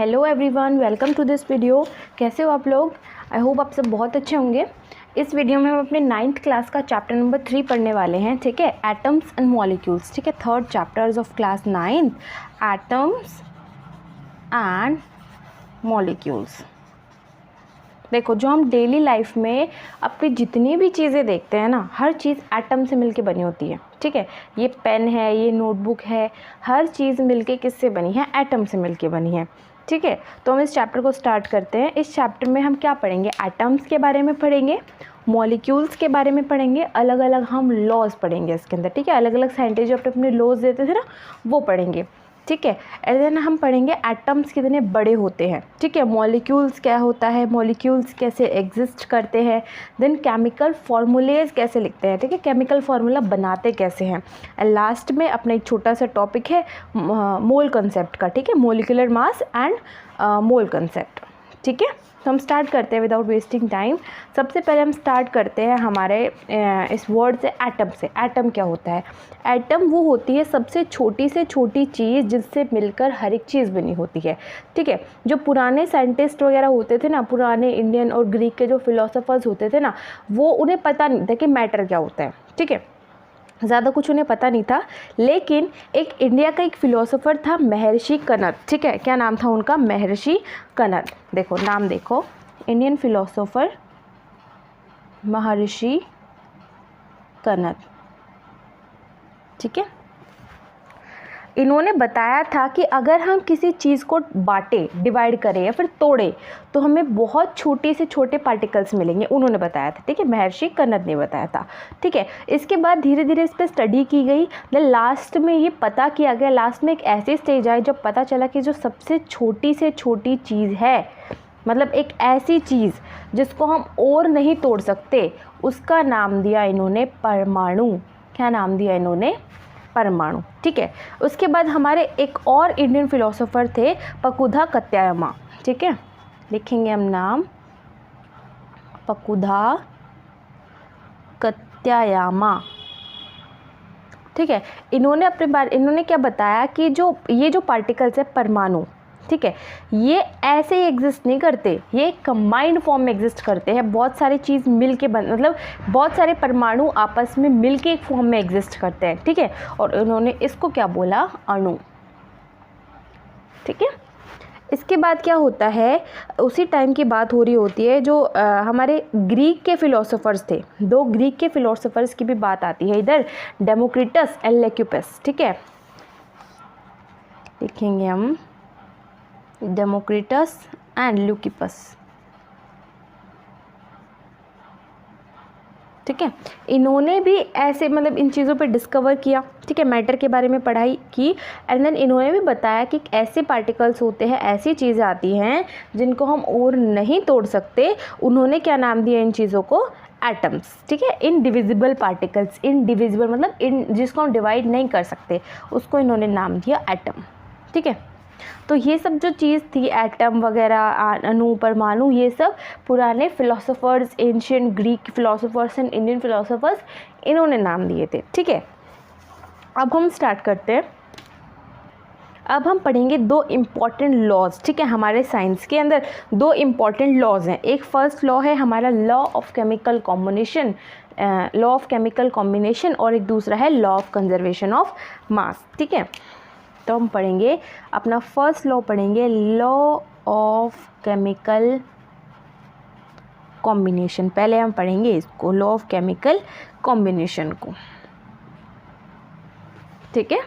Hello everyone, welcome to this video. कैसे हो आप लोग? आई होप आप सब बहुत अच्छे होंगे। इस वीडियो में हम अपने 9th क्लास का चैप्टर नंबर 3 पढ़ने वाले हैं, ठीक है। एटम्स एंड मॉलिक्यूल्स, ठीक है। Third chapters of class 9, atoms and molecules. देखो, जो हम डेली लाइफ में अपनी जितनी भी चीज़ें देखते हैं ना, हर चीज़ एटम से मिलके बनी होती है, ठीक है। ये पेन है, ये नोटबुक है, हर चीज़ मिलके किससे बनी है? एटम से मिलके बनी है, ठीक है। तो हम इस चैप्टर को स्टार्ट करते हैं। इस चैप्टर में हम क्या पढ़ेंगे? एटम्स के बारे में पढ़ेंगे, मॉलिक्यूल्स के बारे में पढ़ेंगे, अलग अलग हम लॉज पढ़ेंगे इसके अंदर, ठीक है। अलग अलग साइंटिस्ट जो अपने लॉज देते थे ना, वो पढ़ेंगे, ठीक है। एंड देन हम पढ़ेंगे एटम्स कितने बड़े होते हैं, ठीक है। मॉलिक्यूल्स क्या होता है, मॉलिक्यूल्स कैसे एग्जिस्ट करते हैं, देन केमिकल फार्मूलेज कैसे लिखते हैं, ठीक है। केमिकल फार्मूला बनाते कैसे हैं। एंड लास्ट में अपना एक छोटा सा टॉपिक है मोल कंसेप्ट का, ठीक है। Molecular mass and mole concept, ठीक है। तो हम स्टार्ट करते हैं विदाउट वेस्टिंग टाइम। सबसे पहले हम स्टार्ट करते हैं हमारे इस वर्ड से, एटम से। एटम क्या होता है? एटम वो होती है सबसे छोटी से छोटी चीज़ जिससे मिलकर हर एक चीज़ बनी होती है, ठीक है। जो पुराने साइंटिस्ट वगैरह होते थे ना, पुराने इंडियन और ग्रीक के जो फिलोसोफर्स होते थे ना, वो उन्हें पता नहीं था कि मैटर क्या होता है, ठीक है। ज़्यादा कुछ उन्हें पता नहीं था। लेकिन एक इंडिया का एक फ़िलोसोफ़र था, महर्षि कनद, ठीक है। क्या नाम था उनका? महर्षि कनद। देखो नाम देखो, इंडियन फ़िलोसोफ़र महर्षि कनद, ठीक है। इन्होंने बताया था कि अगर हम किसी चीज़ को बांटें, डिवाइड करें या फिर तोड़ें, तो हमें बहुत छोटे से छोटे पार्टिकल्स मिलेंगे। उन्होंने बताया था, ठीक है। महर्षि कनद ने बताया था, ठीक है। इसके बाद धीरे धीरे इस पर स्टडी की गई। देन लास्ट में ये पता किया गया, लास्ट में एक ऐसी स्टेज आई जब पता चला कि जो सबसे छोटी से छोटी चीज़ है, मतलब एक ऐसी चीज़ जिसको हम और नहीं तोड़ सकते, उसका नाम दिया इन्होंने परमाणु। क्या नाम दिया इन्होंने? परमाणु, ठीक है। उसके बाद हमारे एक और इंडियन फिलोसोफर थे, पकुधा कत्यायमा, ठीक है। लिखेंगे हम नाम, पकुधा कत्यायमा, ठीक है। इन्होंने क्या बताया कि ये जो पार्टिकल्स है परमाणु, ठीक है, ये ऐसे ही एग्जिस्ट नहीं करते, ये कंबाइंड फॉर्म में एग्जिस्ट करते हैं। बहुत सारी चीज़ मिल के मतलब बहुत सारे परमाणु आपस में मिल के एक फॉर्म में एग्जिस्ट करते हैं, ठीक है। और इन्होंने इसको क्या बोला? अणु, ठीक है। इसके बाद क्या होता है, उसी टाइम की बात हो रही होती है, जो हमारे ग्रीक के फिलोसोफर्स थे, दो ग्रीक के फिलोसोफर्स की भी बात आती है इधर, डेमोक्रिटस एंड ल्यूकिपस, ठीक है। लिखेंगे हम डेमोक्रिटस एंड ल्यूकिपस, ठीक है। इन्होंने भी ऐसे मतलब इन चीज़ों पे डिस्कवर किया, ठीक है, मैटर के बारे में पढ़ाई की। एंड देन इन्होंने भी बताया कि ऐसे पार्टिकल्स होते हैं, ऐसी चीज़ें आती हैं जिनको हम और नहीं तोड़ सकते। उन्होंने क्या नाम दिया इन चीज़ों को? एटम्स, ठीक है। इनडिविजिबल पार्टिकल्स, इनडिविजिबल मतलब जिसको हम डिवाइड नहीं कर सकते, उसको इन्होंने नाम दिया एटम, ठीक है। तो ये सब जो चीज़ थी, एटम वगैरह, अणु, परमाणु, ये सब पुराने philosophers, ancient Greek philosophers and Indian philosophers, इन्होंने नाम दिए थे, ठीक है। अब हम स्टार्ट करते हैं। अब हम पढ़ेंगे दो इम्पॉर्टेंट लॉज, ठीक है। हमारे साइंस के अंदर दो इम्पॉर्टेंट लॉज हैं। एक फर्स्ट लॉ है हमारा लॉ ऑफ केमिकल कॉम्बिनेशन, और एक दूसरा है law of conservation of mass, ठीक है। तो हम पढ़ेंगे अपना फर्स्ट लॉ, पढ़ेंगे लॉ ऑफ केमिकल कॉम्बिनेशन। पहले हम पढ़ेंगे इसको, लॉ ऑफ केमिकल कॉम्बिनेशन को, ठीक है।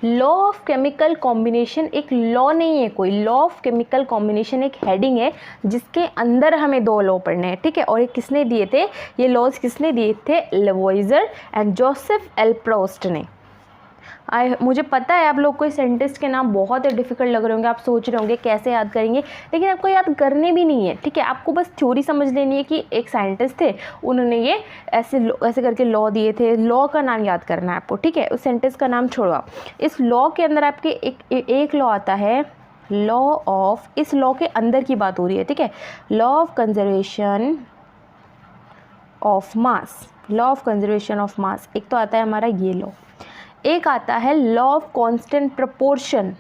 लॉ ऑफ केमिकल कॉम्बिनेशन एक लॉ नहीं है कोई, लॉ ऑफ केमिकल कॉम्बिनेशन एक हेडिंग है जिसके अंदर हमें दो लॉ पढ़ने हैं, ठीक है। और ये किसने दिए थे? ये लॉज किसने दिए थे? लेवोइजर एंड जोसेफ एल प्रोस्ट ने। मुझे पता है आप लोग को साइंटिस्ट के नाम बहुत ही डिफ़िकल्ट लग रहे होंगे, आप सोच रहे होंगे कैसे याद करेंगे, लेकिन आपको याद करने भी नहीं है, ठीक है। आपको बस थ्योरी समझ लेनी है कि एक साइंटिस्ट थे, उन्होंने ये ऐसे करके लॉ दिए थे। लॉ का नाम याद करना है आपको, ठीक है। उस साइंटिस्ट का नाम छोड़ो आप। इस लॉ के अंदर आपके एक लॉ आता है, लॉ ऑफ, इस लॉ के अंदर की बात हो रही है, ठीक है। Law of conservation of mass, law of conservation of mass एक तो आता है हमारा ये लॉ। एक आता है law of constant proportion,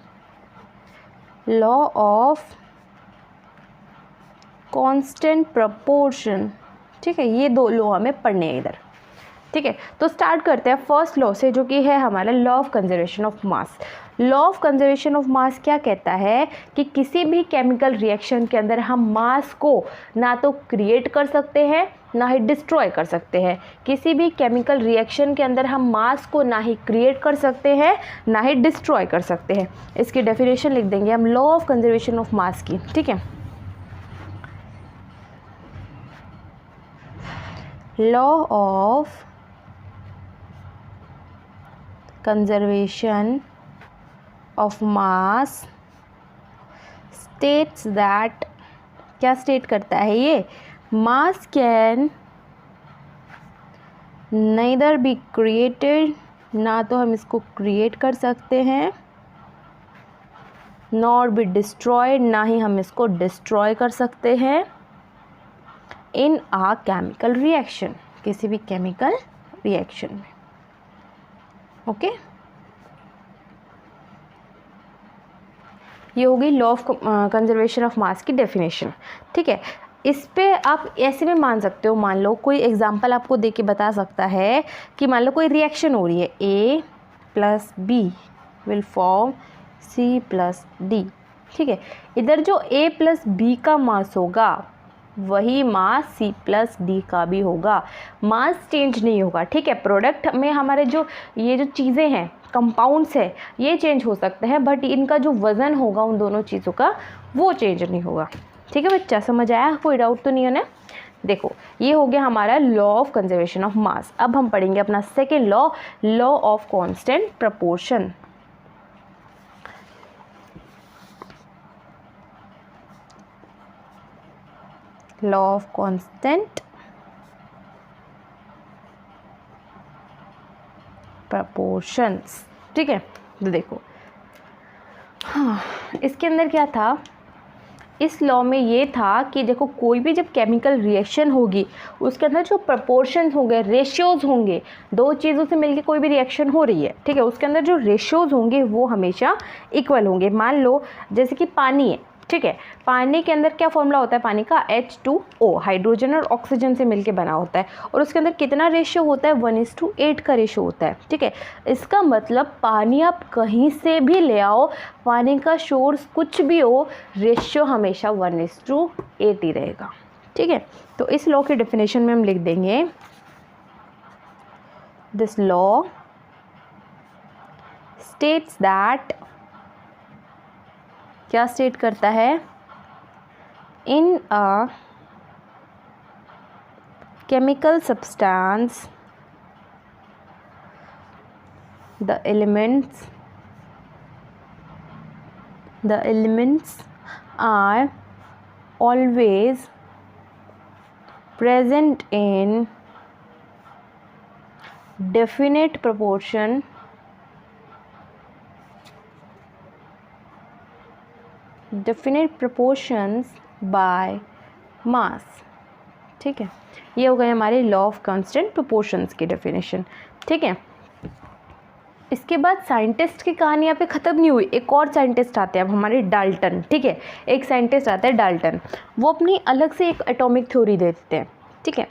law of constant proportion. ठीक है, ये 2 लॉ हमें पढ़ने हैं इधर। ठीक है, तो स्टार्ट करते हैं फर्स्ट लॉ से, जो कि है हमारा law of conservation of mass. Law of conservation of mass क्या कहता है कि किसी भी केमिकल रिएक्शन के अंदर हम मास को ना तो क्रिएट कर सकते हैं ना ही डिस्ट्रॉय कर सकते हैं। किसी भी केमिकल रिएक्शन के अंदर हम मास को ना ही क्रिएट कर सकते हैं ना ही डिस्ट्रॉय कर सकते हैं। इसकी डेफिनेशन लिख देंगे हम law of conservation of mass की। ठीक है, law of conservation of mass states that, क्या स्टेट करता है ये, मास कैन neither बी क्रिएटेड, ना तो हम इसको क्रिएट कर सकते हैं, नॉर बी डिस्ट्रॉयड, ना ही हम इसको डिस्ट्रॉय कर सकते हैं, इन आ केमिकल रिएक्शन, किसी भी केमिकल रिएक्शन में। ओके, ये हो गई law of conservation of mass की डेफिनेशन। ठीक है, इस पे आप ऐसे भी मान सकते हो, मान लो कोई एग्जांपल आपको दे के बता सकता है कि मान लो कोई रिएक्शन हो रही है, A + B will form C + D। ठीक है, इधर जो A + B का मास होगा वही मास C + D का भी होगा, मास चेंज नहीं होगा। ठीक है, प्रोडक्ट में हमारे जो ये जो चीज़ें हैं, कंपाउंड्स है, ये चेंज हो सकते हैं, बट इनका जो वज़न होगा उन दोनों चीज़ों का वो चेंज नहीं होगा। ठीक है बच्चा, समझ आया? कोई डाउट तो नहीं है ना? देखो, ये हो गया हमारा law of conservation of mass. अब हम पढ़ेंगे अपना second law, law of constant proportion. Law of constant proportions. ठीक है, तो देखो, हाँ, इसके अंदर क्या था, इस लॉ में ये था कि देखो कोई भी जब केमिकल रिएक्शन होगी उसके अंदर जो प्रपोर्शंस होंगे, रेशियोज़ होंगे, 2 चीज़ों से मिलके कोई भी रिएक्शन हो रही है, ठीक है, उसके अंदर जो रेशियोज़ होंगे वो हमेशा इक्वल होंगे। मान लो जैसे कि पानी है, ठीक है, पानी के अंदर क्या फॉर्मूला होता है पानी का, H2O, हाइड्रोजन और ऑक्सीजन से मिलके बना होता है, और उसके अंदर कितना रेशियो होता है, 1:8 का रेशियो होता है। ठीक है, इसका मतलब पानी आप कहीं से भी ले आओ, पानी का सोर्स कुछ भी हो, रेशियो हमेशा 1:8 ही रहेगा। ठीक है, तो इस लॉ के डेफिनेशन में हम लिख देंगे, दिस लॉ स्टेट्स दैट, क्या स्टेट करता है, in a chemical substance the elements are always present in definite proportion proportions by mass। ठीक है, ये हो गए हमारे लॉ ऑफ कांस्टेंट प्रोपोर्शंस की डेफिनेशन। ठीक है, इसके बाद साइंटिस्ट की कहानी यहाँ पे ख़त्म नहीं हुई, एक और साइंटिस्ट आते हैं अब हमारे, डाल्टन। ठीक है, एक साइंटिस्ट आता है डाल्टन, वो अपनी अलग से एक एटॉमिक थ्योरी दे देते हैं। ठीक है,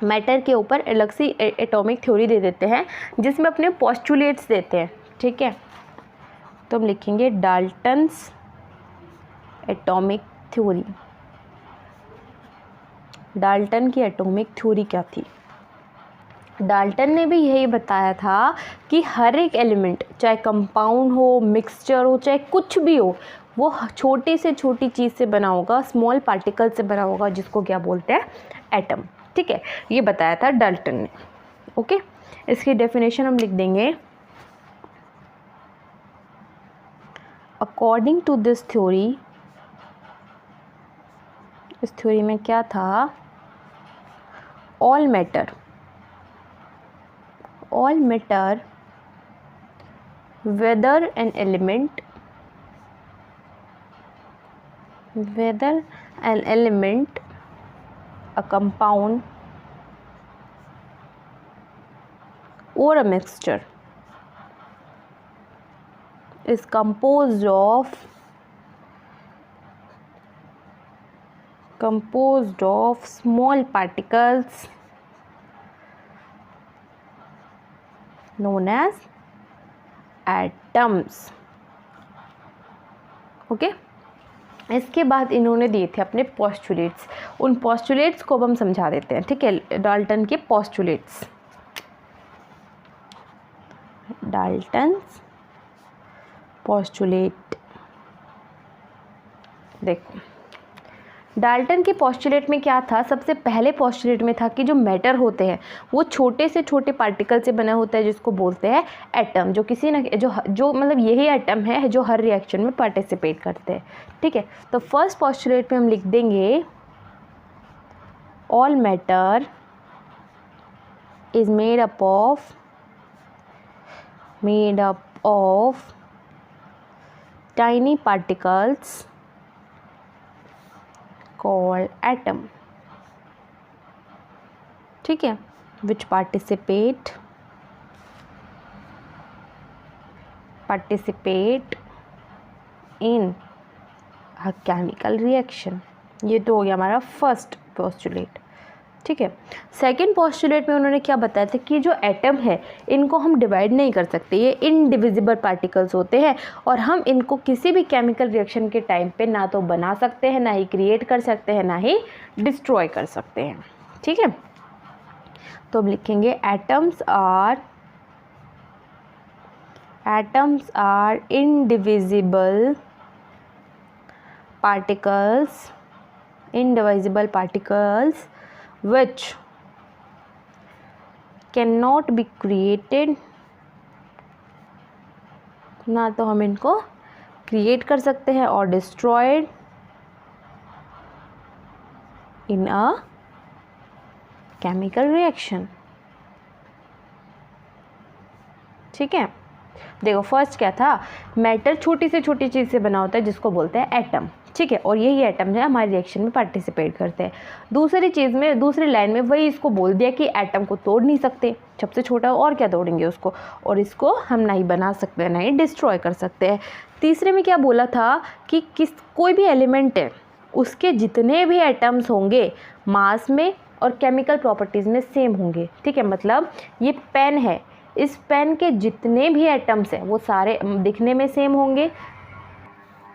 मैटर के ऊपर अलग से एटॉमिक थ्योरी दे देते हैं जिसमें अपने पोस्टुलेट्स देते हैं। ठीक है, तो हम लिखेंगे डाल्टन्स एटॉमिक थ्योरी। डाल्टन की एटॉमिक थ्योरी क्या थी, डाल्टन ने भी यही बताया था कि हर एक एलिमेंट, चाहे कंपाउंड हो, मिक्सचर हो, चाहे कुछ भी हो, वो छोटी से छोटी चीज़ से बना होगा, स्मॉल पार्टिकल से बना होगा, जिसको क्या बोलते हैं, एटम। ठीक है, ये बताया था डाल्टन ने। ओके, इसकी डेफिनेशन हम लिख देंगे, अकॉर्डिंग टू दिस थ्योरी, इस थ्योरी में क्या था, all matter whether an element a compound or a mixture is composed of composed of small particles known as atoms. Okay इसके बाद इन्होंने दिए थे अपने पोस्टुलेट्स. उन पोस्टुलेट्स को अब हम समझा देते हैं. ठीक है, डाल्टन के पोस्टुलेट्स. Dalton's postulate. देखो डाल्टन के पोस्टुलेट में क्या था. सबसे पहले पोस्टुलेट में था कि जो मैटर होते हैं वो छोटे से छोटे पार्टिकल से बना होता है जिसको बोलते हैं एटम. जो किसी न जो मतलब यही एटम है जो हर रिएक्शन में पार्टिसिपेट करते हैं. ठीक है, तो फर्स्ट पोस्टुलेट में हम लिख देंगे all matter is made up of tiny particles called atom. ठीक है, which participate in a chemical reaction. ये तो हो गया हमारा फर्स्ट पोस्टुलेट. ठीक है, सेकेंड पोस्टुलेट में उन्होंने क्या बताया था कि जो एटम है इनको हम डिवाइड नहीं कर सकते. ये इनडिविजिबल पार्टिकल्स होते हैं और हम इनको किसी भी केमिकल रिएक्शन के टाइम पे ना तो बना सकते हैं, ना ही क्रिएट कर सकते हैं, ना ही डिस्ट्रॉय कर सकते हैं. ठीक है, तो हम लिखेंगे atoms are indivisible particles which cannot be created. ना तो हम इनको क्रिएट कर सकते हैं और destroyed in a chemical reaction. ठीक है, देखो फर्स्ट क्या था. मैटर छोटी से छोटी चीज़ से बना होता है जिसको बोलते हैं एटम. ठीक है, और यही एटम है हमारे रिएक्शन में पार्टिसिपेट करते हैं. दूसरी चीज़ में दूसरी लाइन में वही इसको बोल दिया कि एटम को तोड़ नहीं सकते, सबसे छोटा और क्या तोड़ेंगे उसको, और इसको हम ना ही बना सकते हैं ना ही डिस्ट्रॉय कर सकते हैं. तीसरे में क्या बोला था कि कोई भी एलिमेंट है उसके जितने भी एटम्स होंगे मास में और केमिकल प्रॉपर्टीज़ में सेम होंगे. ठीक है, मतलब ये पेन है, इस पेन के जितने भी एटम्स हैं वो सारे दिखने में सेम होंगे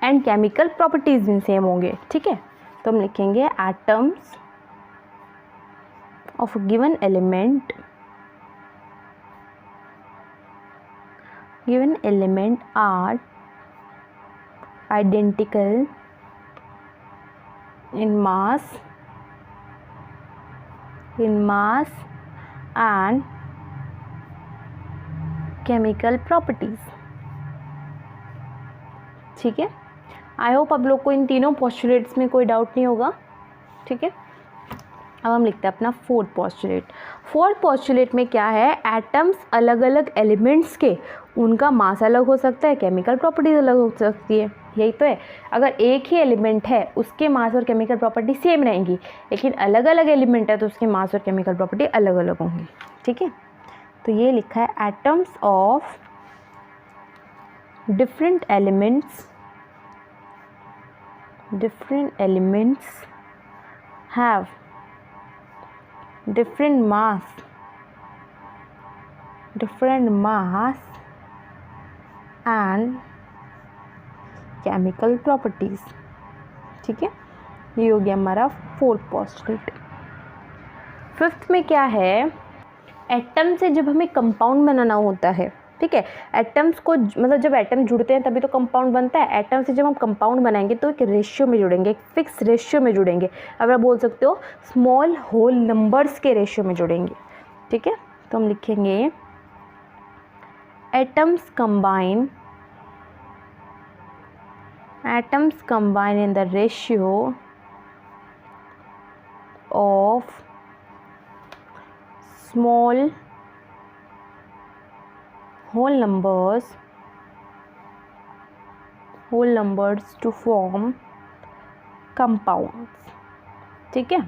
एंड केमिकल प्रॉपर्टीज़ भी सेम होंगे. ठीक है, तो हम लिखेंगे atoms of a given element are identical in mass and chemical properties. ठीक है, आई होप आप लोग को इन तीनों पोस्टुलेट्स में कोई डाउट नहीं होगा. ठीक है, अब हम लिखते हैं अपना फोर्थ पोस्टुलेट. फोर्थ पोस्टुलेट में क्या है, एटम्स अलग अलग एलिमेंट्स के उनका मास अलग हो सकता है, केमिकल प्रॉपर्टीज अलग हो सकती है. यही तो है, अगर एक ही एलिमेंट है उसके मास और केमिकल प्रॉपर्टी सेम रहेंगी, लेकिन अलग अलग एलिमेंट है तो उसके मास और केमिकल प्रॉपर्टी अलग अलग होंगी. ठीक है, तो ये लिखा है atoms of different elements have different mass and chemical properties. ठीक है, ये हो गया हमारा फोर्थ पोस्टुलेट. फिफ्थ में क्या है, एटम से जब हमें कंपाउंड बनाना होता है. ठीक है, एटम्स को मतलब जब एटम जुड़ते हैं तभी तो कंपाउंड बनता है. एटम से जब हम कंपाउंड बनाएंगे तो एक रेशियो में जुड़ेंगे, एक फिक्स रेशियो में जुड़ेंगे. अब आप बोल सकते हो स्मॉल होल नंबर्स के रेशियो में जुड़ेंगे. ठीक है, तो हम लिखेंगे atoms combine in the ratio of small whole numbers to form compounds. ठीक है,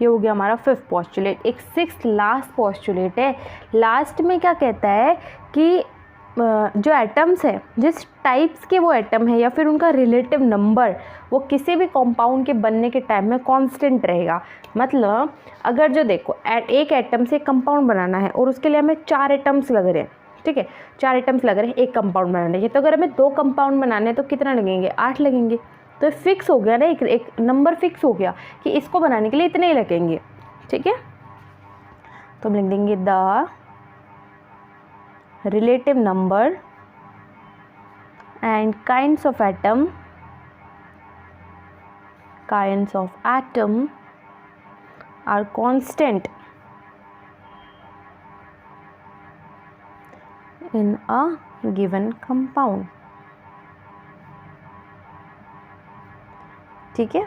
ये हो गया हमारा फिफ्थ पोस्टुलेट. एक सिक्स्थ लास्ट पोस्टुलेट है. लास्ट में क्या कहता है कि जो एटम्स है, जिस टाइप्स के वो एटम है या फिर उनका रिलेटिव नंबर, वो किसी भी कंपाउंड के बनने के टाइम में कांस्टेंट रहेगा। मतलब अगर जो देखो एक एटम से कंपाउंड बनाना है और उसके लिए हमें 4 एटम्स लग रहे हैं, ठीक है, 4 एटम्स लग रहे हैं एक कंपाउंड बनाने के, तो अगर हमें 2 कंपाउंड बनाने हैं तो कितना लगेंगे, 8 लगेंगे। तो फिक्स हो गया ना, एक नंबर फिक्स हो गया कि इसको बनाने के लिए इतने ही लगेंगे, ठीक है। तो हम लिख देंगे the relative number and kinds of atom are constant in a given compound। ठीक है,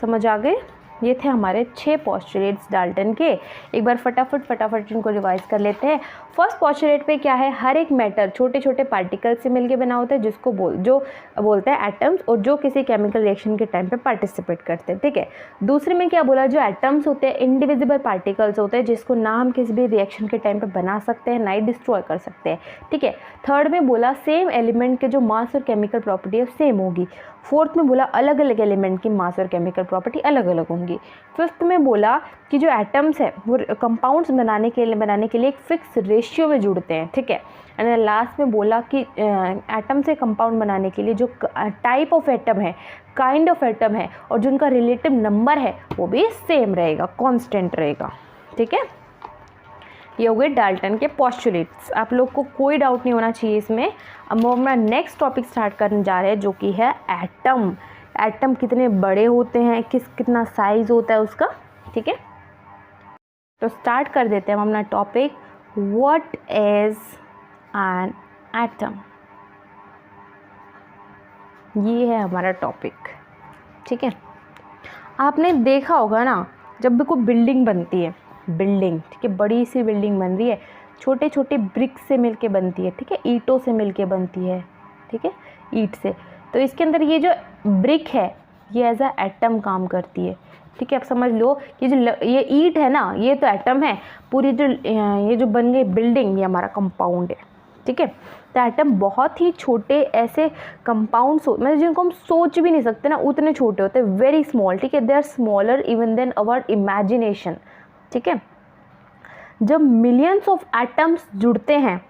समझ आ गए। ये थे हमारे 6 पोस्टुलेट्स डाल्टन के। एक बार फटाफट इनको रिवाइज कर लेते हैं। फर्स्ट पोस्टुलेट पे क्या है, हर एक मैटर छोटे छोटे पार्टिकल से मिलके बना होता है, जिसको जो बोलते हैं एटम्स, और जो किसी केमिकल रिएक्शन के टाइम पे पार्टिसिपेट करते हैं, ठीक है। दूसरे में क्या बोला, जो एटम्स होते हैं इंडिविजिबल पार्टिकल्स होते हैं, जिसको ना हम किसी भी रिएक्शन के टाइम पे बना सकते हैं, ना ही डिस्ट्रॉय कर सकते हैं, ठीक है। थर्ड में बोला सेम एलिमेंट के जो मास और केमिकल प्रॉपर्टी है सेम होगी। फोर्थ में बोला अलग अलग एलिमेंट की मास और केमिकल प्रॉपर्टी अलग अलग होंगी। फिफ्थ में बोला कि जो एटम्स है वो कंपाउंड्स बनाने के लिए एक फिक्स रेशियो में जुड़ते हैं, ठीक है। एंड लास्ट में बोला कि एटम से कंपाउंड बनाने के लिए जो टाइप ऑफ एटम है, काइंड ऑफ एटम है, और जो उनका रिलेटिव नंबर है वो भी सेम रहेगा, कांस्टेंट रहेगा, ठीक है। ये हो गए डाल्टन के पोस्टुलेट्स। आप लोग को कोई डाउट नहीं होना चाहिए इसमें। अब हम अपना नेक्स्ट टॉपिक स्टार्ट करने जा रहे हैं, जो कि है एटम। एटम कितने बड़े होते हैं, कितना साइज होता है उसका, ठीक है। तो स्टार्ट कर देते हैं हम अपना topic, what is an atom. ये है हमारा टॉपिक, ठीक है। आपने देखा होगा ना, जब भी कोई बिल्डिंग बनती है, बिल्डिंग, ठीक है, बड़ी सी बिल्डिंग बन रही है, छोटे छोटे ब्रिक्स से मिलके बनती है, ठीक है, ईंटों से मिलके बनती है, ठीक है, ईंट से। तो इसके अंदर ये जो ब्रिक है ये एज अ एटम काम करती है, ठीक है। आप समझ लो कि जो ये ईंट है ना, ये तो एटम है। पूरी जो ये जो बन गई बिल्डिंग, ये हमारा कंपाउंड है, ठीक है। तो एटम बहुत ही छोटे ऐसे कंपाउंड्स मतलब जिनको हम सोच भी नहीं सकते ना, उतने छोटे होते हैं, वेरी स्मॉल, ठीक है। They are smaller even than our imagination, ठीक है। जब मिलियंस ऑफ एटम्स जुड़ते हैं,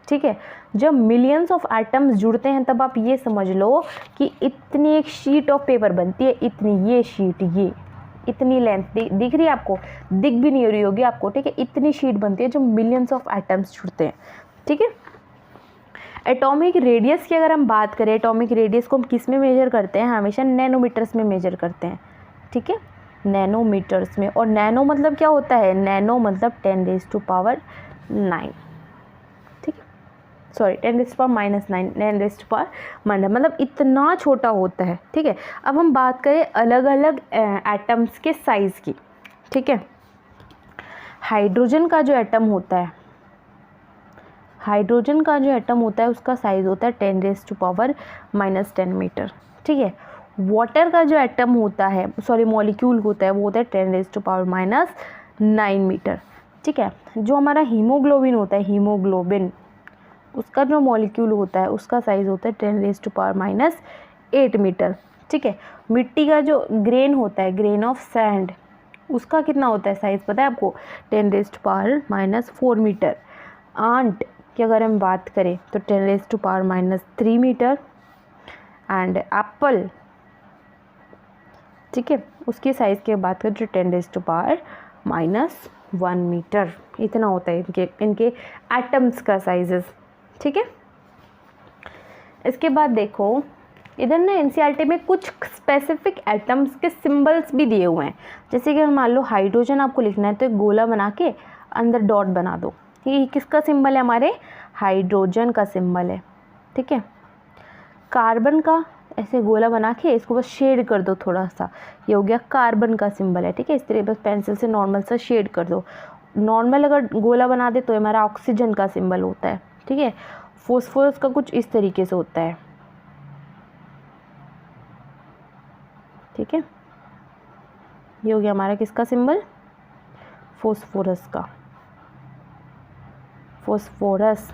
ठीक है, जब मिलियंस ऑफ एटम्स जुड़ते हैं, तब आप ये समझ लो कि इतनी एक शीट ऑफ पेपर बनती है, इतनी ये शीट, ये इतनी लेंथ दिख रही है आपको, दिख भी नहीं रही होगी आपको, ठीक है। इतनी शीट बनती है जो मिलियंस ऑफ एटम्स जुड़ते हैं, ठीक है। एटॉमिक रेडियस की अगर हम बात करें, एटॉमिक रेडियस को हम किस में मेजर करते हैं, हमेशा नैनोमीटर्स में मेजर करते हैं, ठीक है, नैनोमीटर्स में। और नैनो मतलब क्या होता है, नैनो मतलब 10⁻⁹, ठीक है, सॉरी 10⁻⁻⁹, 10⁻⁻⁹ मतलब इतना छोटा होता है, ठीक है। अब हम बात करें अलग अलग एटम्स के साइज़ की, ठीक है। हाइड्रोजन का जो एटम होता है, हाइड्रोजन का जो एटम होता है उसका साइज़ होता है 10⁻⁻10 मीटर, ठीक है। वाटर का जो एटम होता है, सॉरी मॉलिक्यूल होता है, वो होता है 10⁻⁹ मीटर, ठीक है। जो हमारा हीमोग्लोबिन होता है, हीमोग्लोबिन, उसका जो मॉलिक्यूल होता है उसका साइज़ होता है 10⁻⁸ मीटर, ठीक है। मिट्टी का जो ग्रेन होता है, ग्रेन ऑफ सैंड, उसका कितना होता है साइज़ पता है आपको, 10⁻⁴ मीटर। आंट की अगर हम बात करें तो 10⁻³ मीटर। एंड एप्पल, ठीक है, उसकी साइज़ की बात करें तो 10⁻⁻1 मीटर, इतना होता है इनके एटम्स का साइजेस, ठीक है। इसके बाद देखो इधर ना एनसीईआरटी में कुछ स्पेसिफिक एटम्स के सिंबल्स भी दिए हुए हैं। जैसे कि मान लो हाइड्रोजन आपको लिखना है तो एक गोला बना के अंदर डॉट बना दो, ये किसका सिंबल है, हमारे हाइड्रोजन का सिंबल है, ठीक है। कार्बन का ऐसे गोला बना के इसको बस शेड कर दो थोड़ा सा, ये हो गया कार्बन का सिंबल है, ठीक है। इस तरह बस पेंसिल से नॉर्मल सा शेड कर दो। नॉर्मल अगर गोला बना दे तो हमारा ऑक्सीजन का सिंबल होता है, ठीक है। फॉस्फोरस का कुछ इस तरीके से होता है, ठीक है। ये हो गया हमारा किसका सिंबल, फॉस्फोरस का, फॉस्फोरस,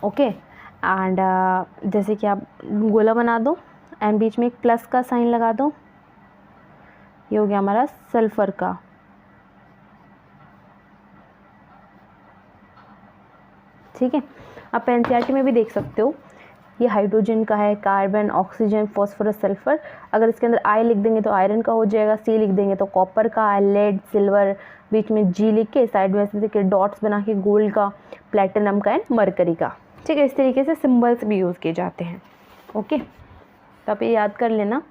ओके। एंड जैसे कि आप गोला बना दो एंड बीच में एक प्लस का साइन लगा दो, ये हो गया हमारा सल्फर का। ठीक है, आप एनसीईआरटी में भी देख सकते हो, ये हाइड्रोजन का है, कार्बन, ऑक्सीजन, फॉस्फोरस, सल्फर। अगर इसके अंदर आई लिख देंगे तो आयरन का हो जाएगा, सी लिख देंगे तो कॉपर का, लेड, सिल्वर, बीच में जी लिख के साइड में ऐसे देखिए डॉट्स बना के गोल्ड का, प्लेटिनम का एंड मरकरी का। ठीक है, इस तरीके से सिंबल्स भी यूज़ किए जाते हैं। ओके, तो आप ये याद कर लेना।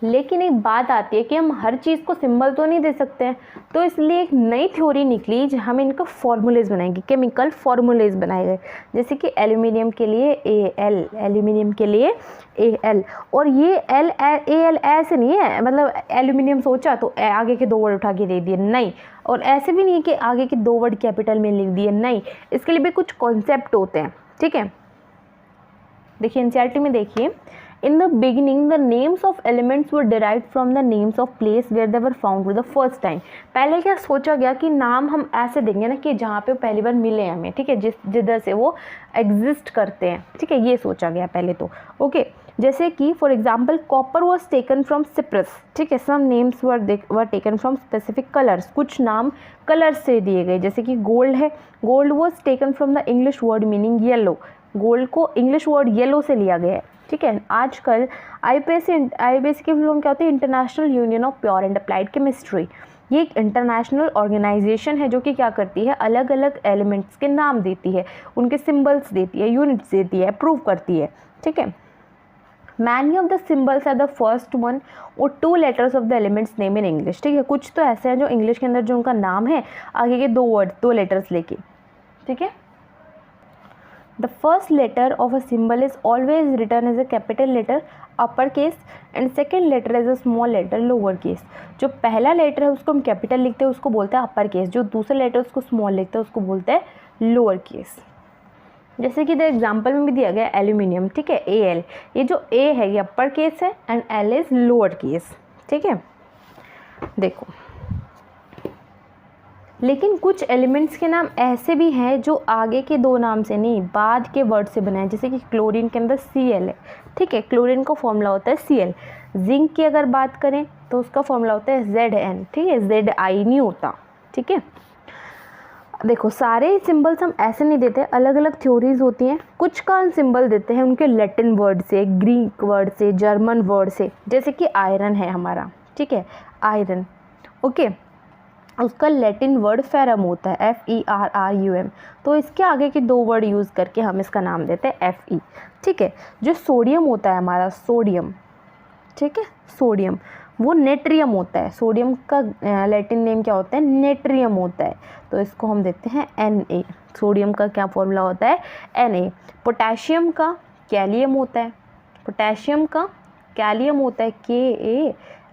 लेकिन एक बात आती है कि हम हर चीज़ को सिंबल तो नहीं दे सकते हैं, तो इसलिए एक नई थ्योरी निकली जो हम इनका फॉर्मूलेज बनाएंगे, केमिकल फॉर्मूलेज बनाए गए। जैसे कि एल्यूमिनियम के लिए Al, एल्यूमिनियम के लिए Al, और ये Al ऐसे नहीं है मतलब एल्यूमिनियम सोचा तो आगे के 2 वर्ड उठा के दे दिए, नहीं। और ऐसे भी नहीं है कि आगे के 2 वर्ड कैपिटल में लिख दिए, नहीं। इसके लिए भी कुछ कॉन्सेप्ट होते हैं। ठीक है, देखिए एनसीईआरटी में देखिए, in the beginning the names of elements were derived from the names of place where they were found for the first time। पहले क्या सोचा गया कि नाम हम ऐसे देंगे ना कि जहाँ पे पहली बार मिले हमें, ठीक है, जिधर से वो एग्जिस्ट करते हैं। ठीक है, ये सोचा गया पहले तो। ओके, जैसे कि for example copper was taken from Cyprus. ठीक है, some names were taken from specific colours, कुछ नाम कलर से दिए गए। जैसे कि गोल्ड है, gold was taken from the English word meaning yellow, gold को इंग्लिश वर्ड येलो से लिया गया है। ठीक है, आजकल IPAC की फुल फॉर्म क्या होती है, international union of pure and applied chemistry. ये एक इंटरनेशनल ऑर्गेनाइजेशन है जो कि क्या करती है, अलग अलग एलिमेंट्स के नाम देती है, उनके सिंबल्स देती है, यूनिट्स देती है, अप्रूव करती है। ठीक है, many of the symbols are the first one और 2 letters of the elements name in English. ठीक है, कुछ तो ऐसे हैं जो इंग्लिश के अंदर जो उनका नाम है आगे के 2 वर्ड 2 लेटर्स लेके। ठीक है, the first letter of a symbol is always written as a capital letter upper case and second letter as a small letter lower case। जो पहला लेटर है उसको हम कैपिटल लिखते हैं, उसको बोलते हैं अपर केस। जो दूसरा लेटर उसको स्मॉल लिखते हैं उसको बोलते हैं लोअर केस। जैसे कि द एग्जाम्पल में भी दिया गया एल्यूमिनियम। ठीक है, Al, ये जो A है ये अपर केस है and L is lower case. ठीक है, देखो लेकिन कुछ एलिमेंट्स के नाम ऐसे भी हैं जो आगे के 2 नाम से नहीं बाद के वर्ड से बने हैं। जैसे कि क्लोरीन के अंदर Cl है। ठीक है, क्लोरीन का फॉर्मूला होता है Cl। जिंक की अगर बात करें तो उसका फॉर्मूला होता है Zn। ठीक है, Zi नहीं होता। ठीक है, देखो सारे सिंबल्स हम ऐसे नहीं देते, अलग अलग थ्योरीज होती हैं। कुछ का हम सिंबल देते हैं उनके लैटिन वर्ड से, ग्रीक वर्ड से, जर्मन वर्ड से। जैसे कि आयरन है हमारा, ठीक है, आयरन। ओके, उसका लैटिन वर्ड फेरम होता है, FERRUM। तो इसके आगे के 2 वर्ड यूज़ करके हम इसका नाम देते हैं Fe। ठीक है, जो सोडियम होता है हमारा, सोडियम, ठीक है, सोडियम वो नेट्रियम होता है। सोडियम का लैटिन नेम क्या होता है, नेट्रियम होता है। तो इसको हम देते हैं Na। सोडियम का क्या फॉर्मूला होता है, Na। पोटेशियम का कैलियम होता है, पोटेशियम का कैलियम होता है,